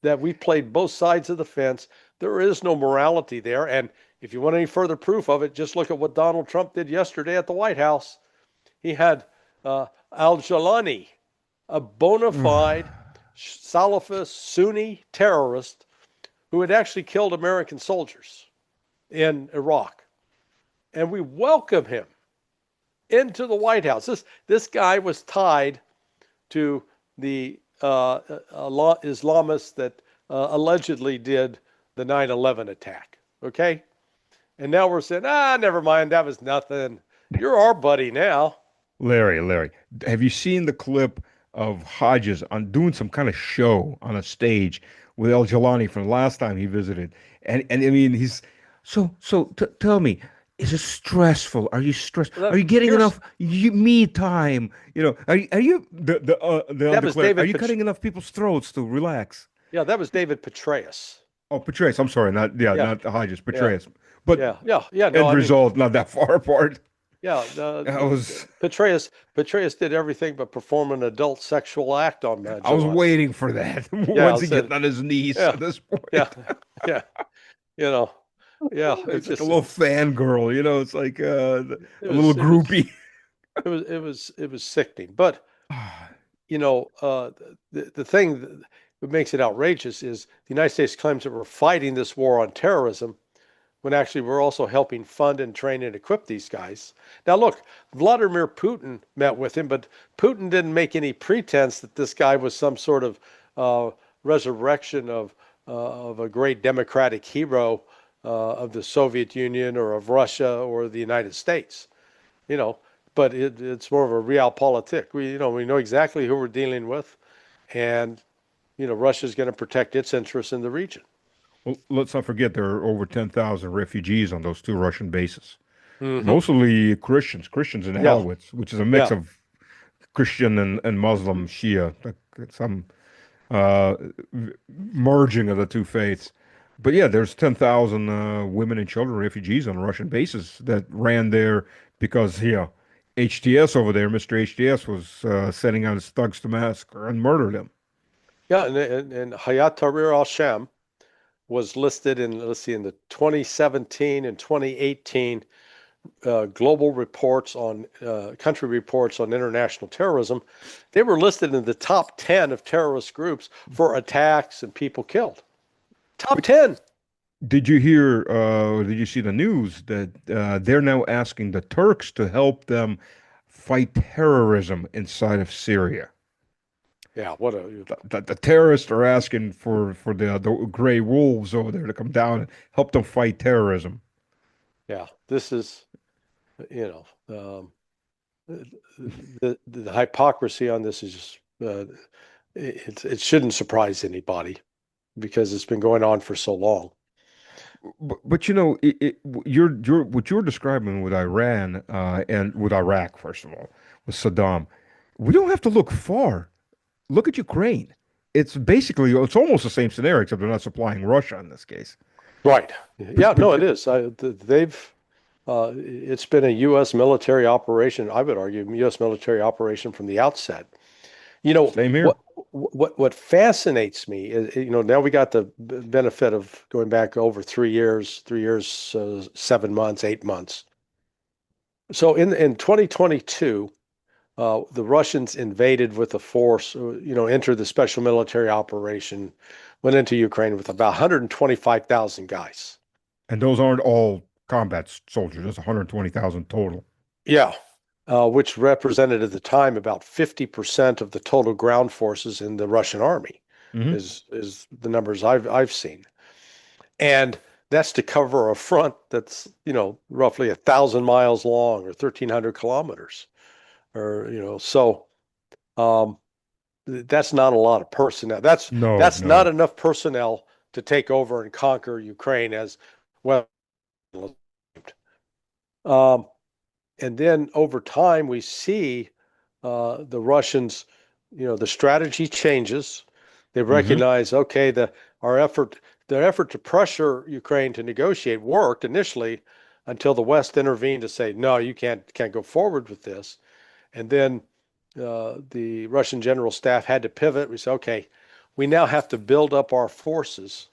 that we played both sides of the fence. There is no morality there, and if you want any further proof of it, just look at what Donald Trump did yesterday at the White House. He had al-Jawlani, a bona fide Salafist Sunni terrorist who had actually killed American soldiers in Iraq, and we welcome him into the White House. This guy was tied to the Islamists that allegedly did the 9/11 attack. Okay, and now we're saying, never mind, that was nothing. You're our buddy now. Larry, have you seen the clip of Hodges on doing some kind of show on a stage with El Jalani from the last time he visited? And I mean, he's tell me, is it stressful? Are you stressed? Are you getting Here's enough me time? Are you the that was undeclared? Are David. you cutting enough people's throats to relax? Yeah, that was David Petraeus. Oh, Petraeus. I'm sorry, Yeah, not Hodges, yeah, Petraeus. But yeah. No, end I mean, result, not that far apart. yeah. I was Petraeus did everything but perform an adult sexual act on I was Jelani. waiting for that. Yeah, Once I he gets said, on his knees yeah, at this point. yeah, yeah. You know, yeah. It's It's like a just little fangirl, it's like it a little was it was groupie. it was sickening. But the thing that makes it outrageous is the United States claims that we're fighting this war on terrorism when actually we're also helping fund and train and equip these guys. Now, look, Vladimir Putin met with him, but Putin didn't make any pretense that this guy was some sort of resurrection of a great democratic hero of the Soviet Union or of Russia or the United States. You know, but it's more of a realpolitik. We know exactly who we're dealing with, and Russia's going to protect its interests in the region. Well, let's not forget there are over 10,000 refugees on those two Russian bases. Hmm. Mostly Christians in Yeah, Halwitz, which is a mix yeah. of Christian and Muslim Shia, like some uh, merging of the two faiths. But yeah, there's 10,000 women and children refugees on Russian bases that ran there because, HTS over there, Mr. HTS was sending out his thugs to massacre and murder them. Yeah, and Hayat Tahrir al-Sham was listed in, let's see, in the 2017 and 2018 global reports on country reports on international terrorism. They were listed in the top 10 of terrorist groups for attacks and people killed. Top 10. Did you see the news that they're now asking the Turks to help them fight terrorism inside of Syria? Yeah, what a The terrorists are asking for the gray wolves over there to come down and help them fight terrorism. yeah. This is, you the hypocrisy on this is just it shouldn't surprise anybody because it's been going on for so long. But you're what you're describing with Iran and with Iraq, first of all, with Saddam. We don't have to look far. Look at Ukraine. It's almost the same scenario, except they're not supplying Russia in this case. Right. But Yeah, but no, it is. They've it's been a U.S. military operation. I would argue U.S. military operation from the outset. You know same here. what fascinates me is now we got the benefit of going back over 3 years, 3 years, 7 months, 8 months. So in 2022, the Russians invaded with a force, entered the special military operation, went into Ukraine with about 125,000 guys. And those aren't all combat soldiers. There's 120,000 total. Yeah, which represented at the time about 50% of the total ground forces in the Russian army, Hmm. is the numbers I've seen. And that's to cover a front that's, roughly 1,000 miles long or 1,300 kilometers, or so. Um, that's not a lot of personnel. That's No, that's not no. enough personnel to take over and conquer Ukraine as well. Um, and then over time, we see the Russians, the strategy changes. They Hmm. recognize, okay, our effort, their effort to pressure Ukraine to negotiate worked initially until the West intervened to say, no, you can't go forward with this. And then the Russian general staff had to pivot. We said, okay, we now have to build up our forces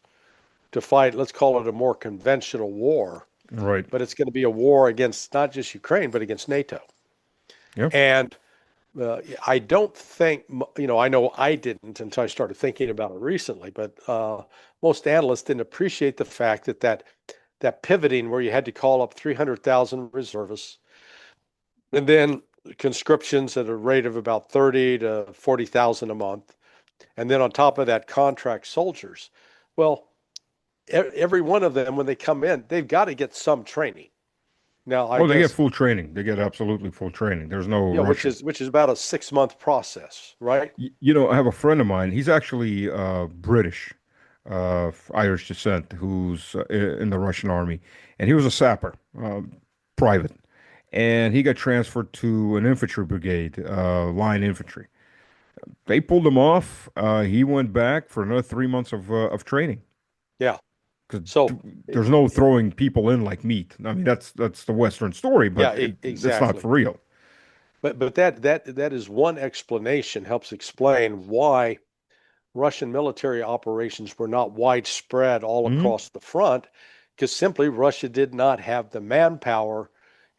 to fight, let's call it a more conventional war, Right. but it's going to be a war against not just Ukraine, but against NATO. Yeah. And I don't think, I know I didn't until I started thinking about it recently, but most analysts didn't appreciate the fact that pivoting where you had to call up 300,000 reservists and then conscriptions at a rate of about 30 to 40,000 a month. And then on top of that, contract soldiers. Well, every one of them, when they come in, they've got to get some training. Now, I Oh, they get guess, full training. They get absolutely full training. There's no which rushing. is about a 6 month process, right? I have a friend of mine. He's actually British, Irish descent, who's in the Russian army, and he was a sapper, private, and he got transferred to an infantry brigade, line infantry. They pulled him off. He went back for another 3 months of training Yeah. because So, there's no throwing people in like meat. I mean, that's the Western story, yeah, but that's not exactly. for real. But that is one explanation, helps explain why Russian military operations were not widespread all Hmm. across the front, because simply Russia did not have the manpower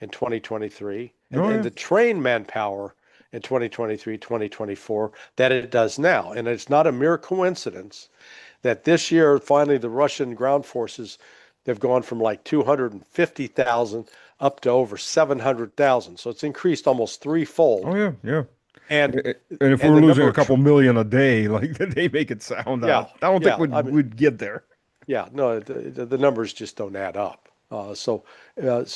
in 2023 Oh and yeah. the trained manpower in 2023, 2024 that it does now. And it's not a mere coincidence that this year, finally, the Russian ground forces, they've gone from like 250,000 up to over 700,000. So it's increased almost Oh threefold. yeah. Yeah. And And if and we're the losing number a of couple million a day, like they make it sound, I yeah, don't think yeah. we'd I mean, we'd get there. yeah, no, the numbers just don't add up. So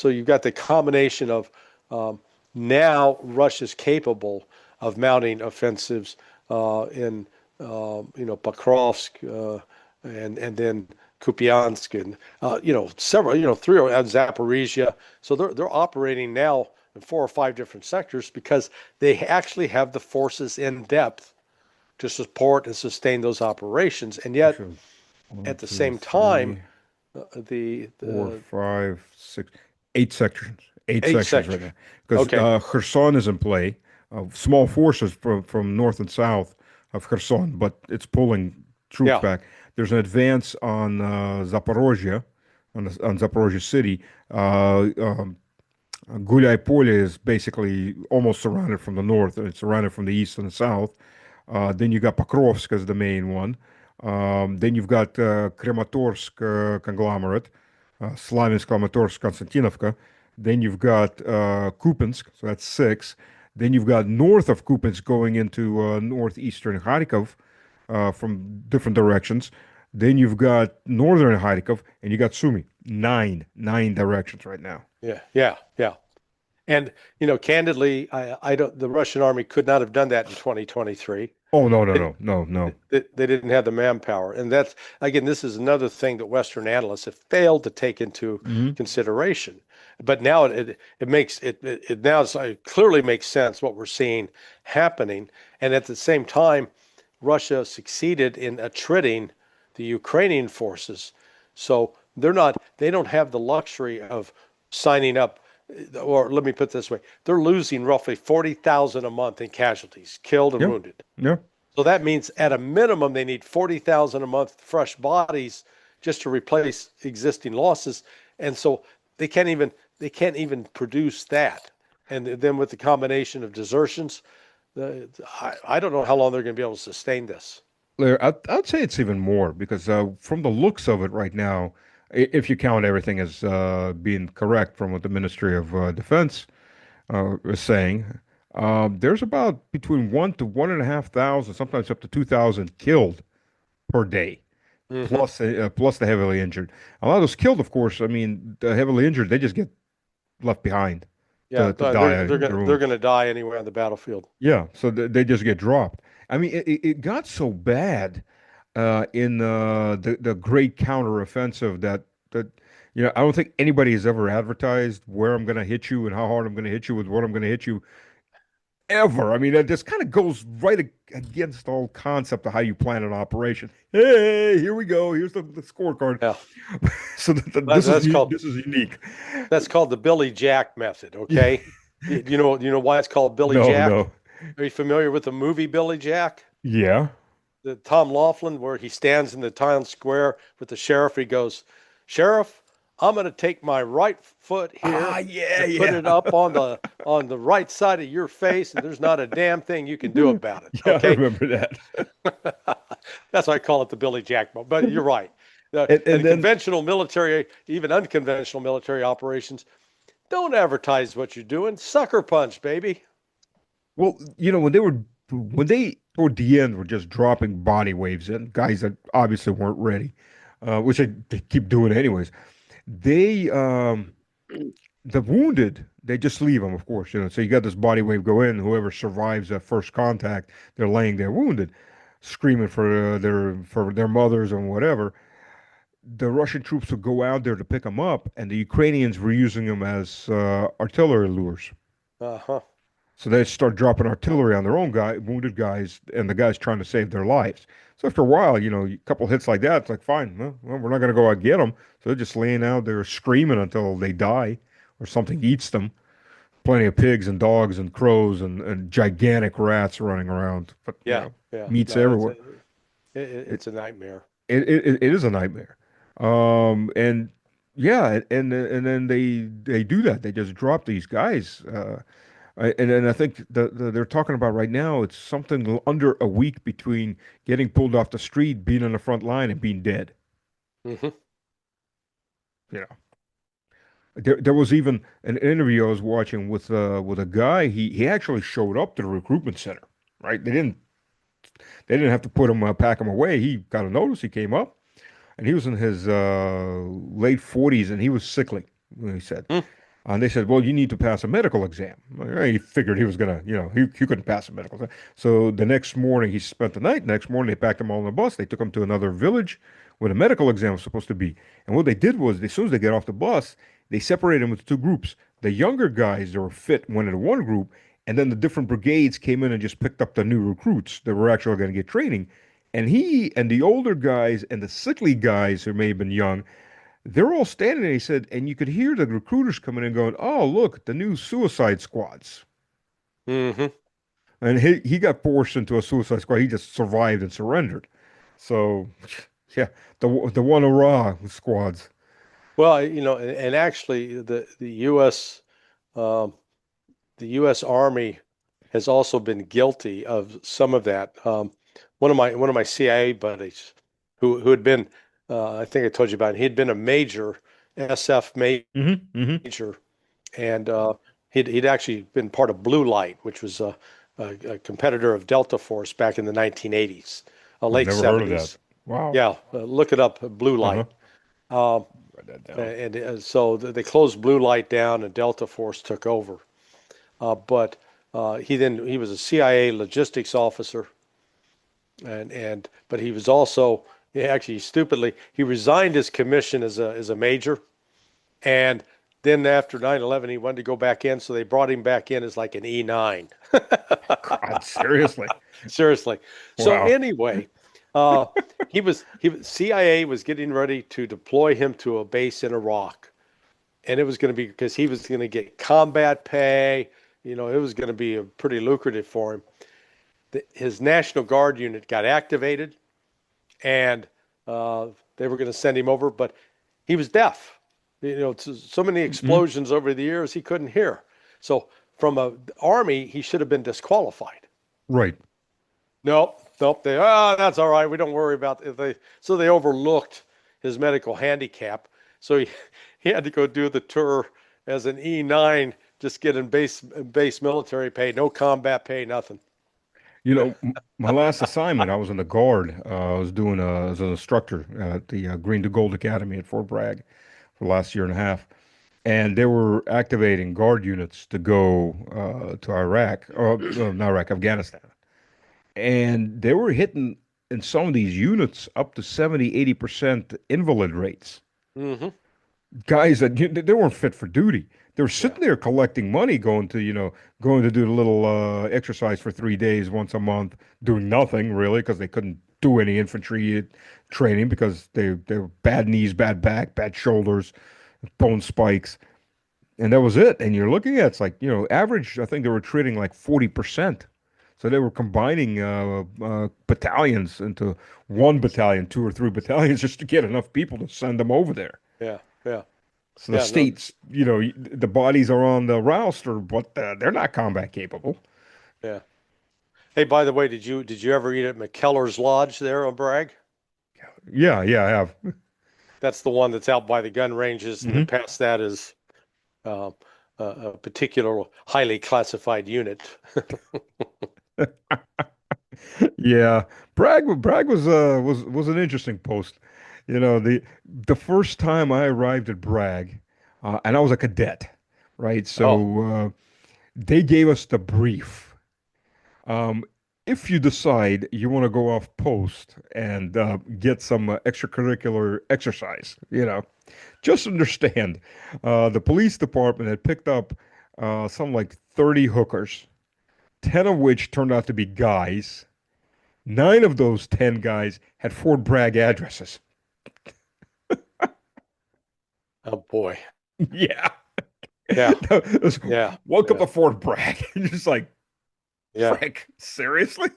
you've got the combination of um, now Russia's capable of mounting offensives in Pokrovsk and then Kupiansk and several three and Zaporizhia. So they're operating now in 4 or 5 different sectors because they actually have the forces in depth to support and sustain those operations. And yet Actually, one, at the two, same time, three, the four, the 5, 6, 8 sections. Eight eight sections right sectors. now. Because Okay. Kherson is in play. Small forces from north and south of Kherson, but it's pulling troops Yeah. back. There's an advance on Zaporozhye, on Zaporozhye city. Gulay Pole is basically almost surrounded from the north, and it's surrounded from the east and the south. Then you got Pokrovsk as the main one. Then you've got Krematorsk conglomerate, Slavinsk, Kramatorsk, Konstantinovka. Then you've got Kupiansk, so that's six. Then you've got north of Kupiansk going into northeastern Kharkov from different directions. Then you've got northern Kharkov, and you got Sumy. Nine directions right now. Yeah, yeah, yeah. And candidly, I don't. The Russian army could not have done that in 2023. Oh no, no, They, no, no, no. they didn't have the manpower, and that's again, this is another thing that Western analysts have failed to take into Hmm. consideration. But now it makes it now clearly makes sense what we're seeing happening, and at the same time, Russia succeeded in attriting the Ukrainian forces, so they don't have the luxury of signing up. Or let me put it this way, they're losing roughly 40,000 a month in casualties, killed and Yeah, wounded. yeah. So that means at a minimum they need 40,000 a month fresh bodies just to replace existing losses. And so they can't even produce that. And then with the combination of desertions, I don't know how long they're going to be able to sustain this. I'd say it's even more because from the looks of it right now, if you count everything as being correct from what the Ministry of Defense is saying, there's about between 1 to 1.5 thousand, sometimes up to 2,000 killed per day, Hmm. plus the heavily injured. A lot of those killed, of course. I mean, the heavily injured, they just get left behind Yeah, to die of they're their going to die anywhere on the battlefield. Yeah, so they just get dropped. I mean, it got so bad in the great counteroffensive that I don't think anybody has ever advertised where I'm going to hit you and how hard I'm going to hit you with what I'm going to hit you ever. I mean, that just kind of goes right against the whole concept of how you plan an operation. Hey, here we go. Here's the scorecard. Yeah, So that, that's called this is unique. that's called the Billy Jack method. Yeah. Okay, you know why it's called Billy No, Jack? no. Are you familiar with the movie Billy Jack? Yeah. The Tom Laughlin, where he stands in the town square with the sheriff. He goes, "Sheriff, I'm going to take my right foot Ah, here yeah, and put yeah. it up on the right side of your face, and there's not a damn thing you can do about it." Yeah, I Okay, remember that. that's why I call it the Billy Jack mode. But you're right. And And then conventional military, even unconventional military operations, don't advertise what you're doing. Sucker punch, baby. Well, when they toward the end were just dropping body waves and guys that obviously weren't ready, which they keep doing anyways. They the wounded they just leave them, of course. So you got this body wave go in. Whoever survives that first contact, they're laying there wounded, screaming for their mothers and whatever. The Russian troops would go out there to pick them up, and the Ukrainians were using them as artillery lures. Uh-huh. So they start dropping artillery on their own wounded guys, and the guys trying to save their lives. So after a while, a couple hits like that, it's like, fine, well, we're not going to go out and get them. So they're just laying out there screaming until they die or something eats them. Plenty of pigs and dogs and crows and gigantic rats running around. But, Yeah, yeah. meats No, everywhere. It, it's a nightmare. it is a nightmare. And yeah, and then they do that. They just drop these guys. And I think they're talking about right now, it's something under a week between getting pulled off the street, being on the front line, and being dead. Hmm. You know, there was even an interview I was watching with a guy. He actually showed up to the recruitment center. Right? They didn't have to put him pack him away. He got a notice. He came up, and he was in his late 40s, and he was sickly. He said. And they said, well, you need to pass a medical exam. He figured he was going to, he couldn't pass a medical exam. So the next morning, he spent the night. Next morning, they packed him all on a bus. They took him to another village where the medical exam was supposed to be. And what they did was, as soon as they get off the bus, they separated them into two groups. The younger guys that were fit went into one group, and then the different brigades came in and just picked up the new recruits that were actually going to get training. And he and the older guys and the sickly guys who may have been young, they're all standing there, he said, and you could hear the recruiters coming in going, oh, look, the new suicide squads. Hmm. And he got forced into a suicide squad. He just survived and surrendered. So, yeah, the one hurrah squads. Well, and actually, um, the U.S. Army has also been guilty of some of that. One of my CIA buddies, who had been, I think I told you about, it, he had been a major, SF Hmm. Hmm. major, and He'd actually been part of Blue Light, which was a competitor of Delta Force back in the 1980s, I've late never heard of that. 70s. Wow. Yeah, look it up, Blue Uh-huh. Light. Um, Write that down. and so they closed Blue Light down, and Delta Force took over. But he was a CIA logistics officer, and but he was also, actually, stupidly, he resigned his commission as a major, and then after 9/11 he wanted to go back in, so they brought him back in as like an E9. God, seriously. Seriously. So Wow. anyway, uh, CIA was getting ready to deploy him to a base in Iraq, and it was going to be because he was going to get combat pay. It was going to be a pretty lucrative for him. His National Guard unit got activated, and uh, they were going to send him over, but he was deaf. So many Mhm. explosions over the years he couldn't hear. So from a army, he should have been disqualified. Right. Nope, nope. That's all right. We don't worry about it. So they overlooked his medical handicap. So he had to go do the tour as an E9, just getting base military pay, no combat pay, nothing. My last assignment, I was in the Guard. I was doing as an instructor at the Green to Gold Academy at Fort Bragg for the last year and a half. And they were activating Guard units to go to Iraq, or not Iraq, Afghanistan. And they were hitting in some of these units up to 70, 80% invalid rates. Hmm. Guys that they weren't fit for duty. They were Yeah, sitting there collecting money, going to do the little exercise for 3 days once a month, doing nothing really because they couldn't do any infantry training because they were bad knees, bad back, bad shoulders, bone spikes, and that was it. And you're looking at, it's like, average. I think they were treating like 40%. So they were combining battalions into one battalion, two or three battalions, just to get enough people to send them over there. yeah, yeah, So the yeah. No, states, the bodies are on the roster, but they're not combat capable. yeah. Hey, by the way, did you ever eat at McKellar's Lodge there on Bragg? Yeah, yeah, I have. That's the one that's out by the gun ranges, and then Hmm. past that is uh, a particular highly classified unit. Yeah, Bragg was an interesting post. The first time I arrived at Bragg, and I was a cadet, right? Oh, So they gave us the brief. Um, if you decide you want to go off post and get some extracurricular exercise, just understand, the police department had picked up some like 30 hookers, 10 of which turned out to be guys. Nine of those 10 guys had Fort Bragg addresses. oh boy. Yeah. Yeah, It was, yeah, welcome yeah, to Fort Bragg. And just like, yeah, Frank, seriously?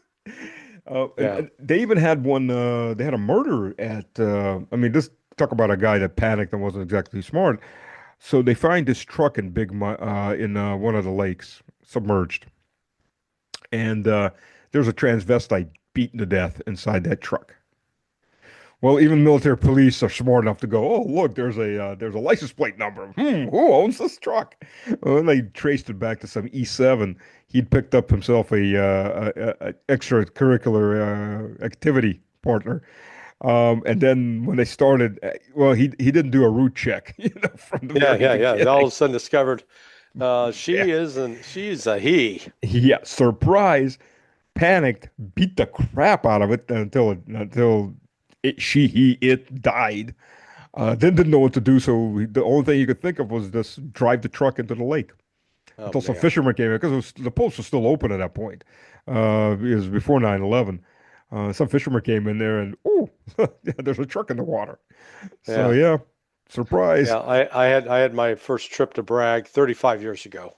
And, yeah. and they even had one, they had a murder I mean, this talk about a guy that panicked and wasn't exactly smart. So they find this truck in in one of the lakes, submerged. And there's a transvestite beaten to death inside that truck. Well, even military police are smart enough to go, oh, look, there's a license plate number. Who owns this truck? Well, and they traced it back to some E7. He'd picked up himself a extracurricular activity partner. And then when they started, well, he didn't do a route check, from the Yeah, very yeah, yeah. They all beginning. of a sudden discovered Yeah, she's a he. yeah, surprise, panicked, beat the crap out of it it died. Then didn't know what to do, so the only thing he could think of was just drive the truck into the lake Oh until some man. fishermen came in because the post was still open at that point. It was before 9/11. Some fishermen came in there and, oh, yeah, there's a truck in the water. So Yeah. yeah, surprise. Yeah, I had my first trip to Bragg 35 years ago.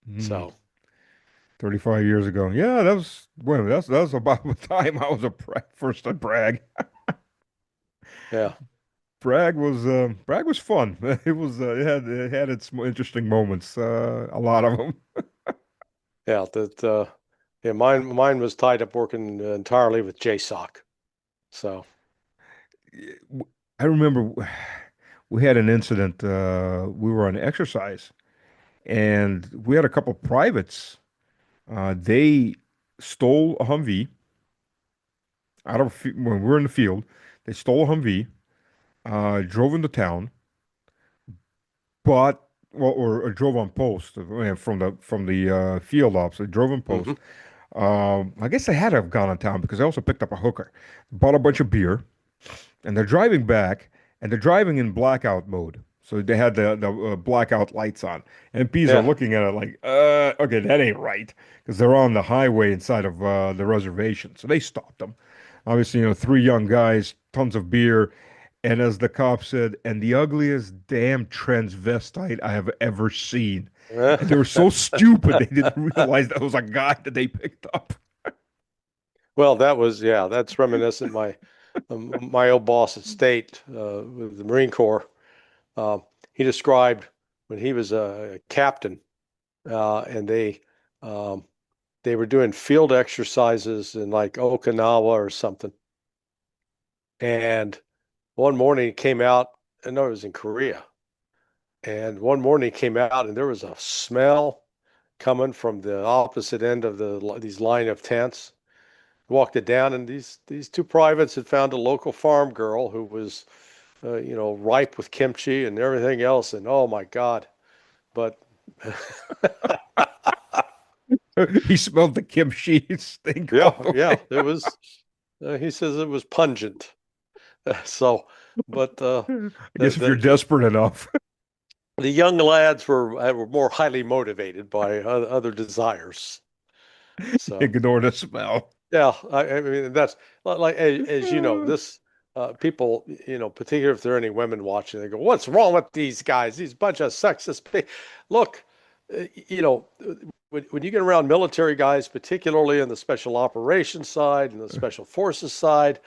Hmm, So, 35 years ago. Yeah, that was about the time I was first at Bragg. yeah. Bragg was fun. It had its interesting moments. A lot of them. Yeah, yeah, mine was tied up working entirely with JSOC. So, I remember we had an incident. We were on exercise, and we had a couple privates. They stole a Humvee when we were in the field. They stole a Humvee, drove into town, but well, or drove on post from the field ops. They drove on Hmm. post. I guess they had to have gone on town because they also picked up a hooker, bought a bunch of beer, and they're driving back, and they're driving in blackout mode. So they had the blackout lights on. MPs are Yeah. looking at it like, okay, that ain't right, because they're on the highway inside of the reservation. So they stopped them. Obviously, three young guys, tons of beer, and as the cop said, and the ugliest damn transvestite I have ever seen. And they were so stupid they didn't realize that was a guy that they picked up. Well, yeah, that's reminiscent. My old boss at State with the Marine Corps, uh, he described when he was a captain, and um, they were doing field exercises in like Okinawa or something. And one morning he came out, and no, it was in Korea. And one morning he came out, and there was a smell coming from the opposite end of these line of tents. Walked it down, and these two privates had found a local farm girl who was, ripe with kimchi and everything else. And oh my God! But He smelled the kimchi stink all yeah, the yeah, way. it was. He says it was pungent. So, but I the guess if you're the desperate enough, the young lads were more highly motivated by other desires. So. ignore the smell. Yeah, I mean that's like as you know, this people, particularly if there are any women watching, they go, "What's wrong with these guys? These bunch of sexist people." Look, when you get around military guys, particularly in the special operations side and the special forces side,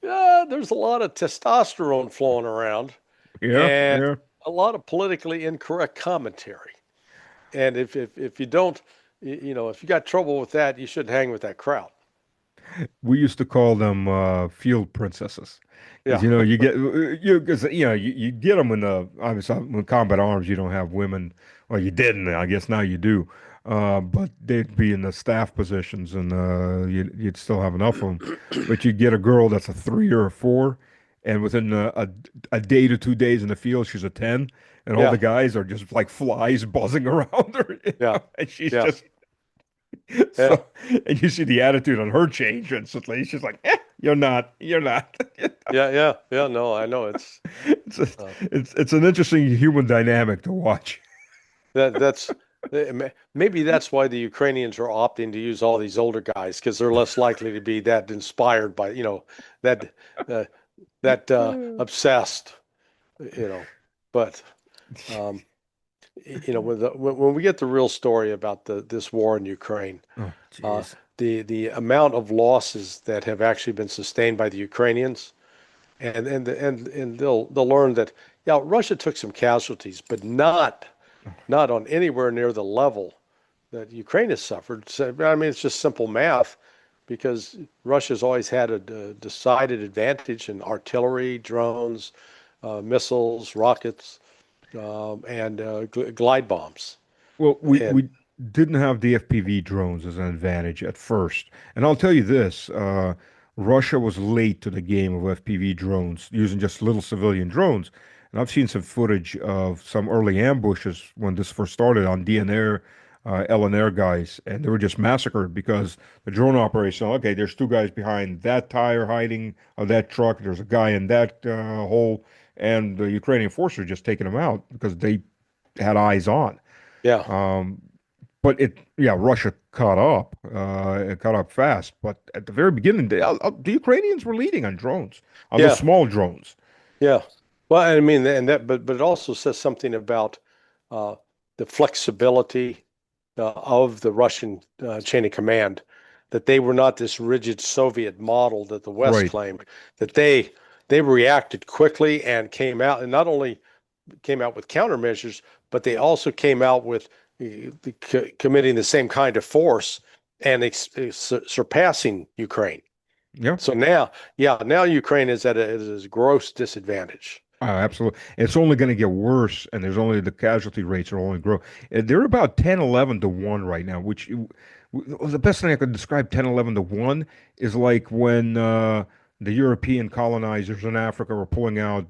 there's a lot of testosterone flowing around Yeah, and yeah. a lot of politically incorrect commentary. And if you don't, if you got trouble with that, you shouldn't hang with that crowd. We used to call them field princesses because Yeah. you get you because you get them in the obviously in combat arms. You don't have women, or you didn't. I guess now you do. But they'd be in the staff positions, and you'd still have enough of them. But you get a girl that's a 3 or a 4, and within a day to 2 days in the field, she's a 10, and all Yeah, the guys are just like flies buzzing around her, yeah, and she's yeah, just yeah, so, and you see the attitude on her change instantly. She's like, you're not, you're not. yeah, yeah, yeah. No, I know It's a, uh, it's an interesting human dynamic to watch. that's maybe that's why the Ukrainians are opting to use all these older guys because they're less likely to be that inspired by, that uh, that obsessed, you know. But um, when we get the real story about this war in Ukraine, Oh, uh, jeez. the amount of losses that have actually been sustained by the Ukrainians. And they'll learn that yeah, Russia took some casualties, but not on anywhere near the level that Ukraine has suffered. So, I mean, it's just simple math because Russia's always had a decided advantage in artillery, drones, missiles, rockets, and glide bombs. Well, we And we didn't have the FPV drones as an advantage at first, and I'll tell you this: Russia was late to the game of FPV drones, using just little civilian drones. And I've seen some footage of some early ambushes when this first started on DNR, LNR guys, and they were just massacred because the drone operation. Okay, there's two guys behind that tire hiding of that truck. There's a guy in that hole, and the Ukrainian forces are just taking them out because they had eyes on. yeah, Um, but yeah, Russia caught up. It caught up fast. But at the very beginning, the Ukrainians were leading on drones, on the yeah, small drones. yeah. Well, I mean, and that, but it also says something about uh, the flexibility of the Russian chain of command, that they were not this rigid Soviet model that the West Right. claimed, that they reacted quickly and came out, and not only came out with countermeasures, but they also came out with committing the same kind of force and surpassing Ukraine. Yeah. So now, yeah, now Ukraine is at a gross disadvantage. Absolutely. It's only going to get worse, and there's only the casualty rates are only grow. They're about 10, 11 to 1 right now, which the best thing I could describe 10, 11 to 1 is like when the European colonizers in Africa were pulling out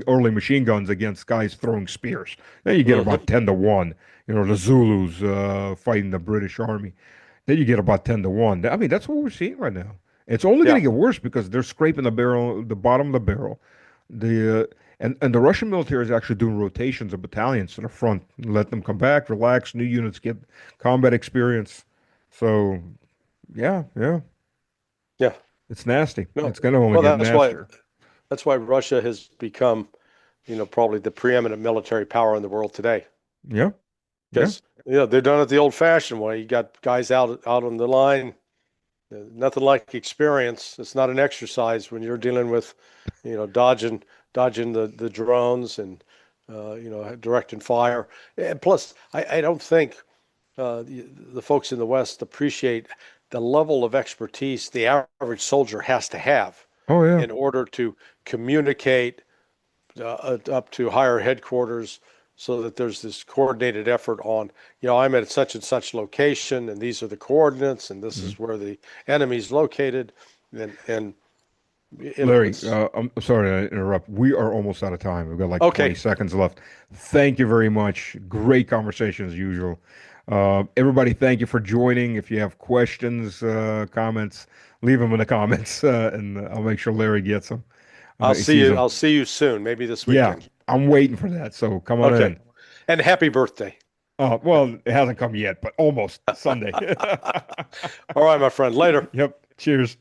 early machine guns against guys throwing spears. Then you get Hmm. about 10 to 1. The Zulus fighting the British Army. Then you get about 10 to 1. I mean, that's what we're seeing right now. It's only going Yeah. to get worse because they're scraping the bottom of the barrel. And the Russian military is actually doing rotations of battalions to the front, let them come back, relax, new units get combat experience. So yeah, yeah, Yeah. it's nasty. No. It's gonna only Well, get nastier. that's why Russia has become, probably the preeminent military power in the world today. Yeah, yeah. Because they're done it the old-fashioned way. You got guys out on the line. Nothing like experience. It's not an exercise when you're dealing with, dodging the drones and directing fire. And plus, I don't think the folks in the West appreciate the level of expertise the average soldier has to have Oh yeah. in order to communicate up to higher headquarters so that there's this coordinated effort on, I'm at such and such location and these are the coordinates and this Mhm. is where the enemy's located. And Larry, it's I'm sorry to interrupt. We are almost out of time. We've got like 20 okay. seconds left. Thank you very much. Great conversation as usual. Everybody, thank you for joining. If you have questions, comments, leave them in the comments, and I'll make sure Larry gets them. He sees them. I'll see you soon, maybe this Yeah, weekend. I'm waiting for that. So come on Okay. in. And happy birthday. Oh, well, it hasn't come yet, but almost Sunday. All right, my friend. Later. Yep. Cheers.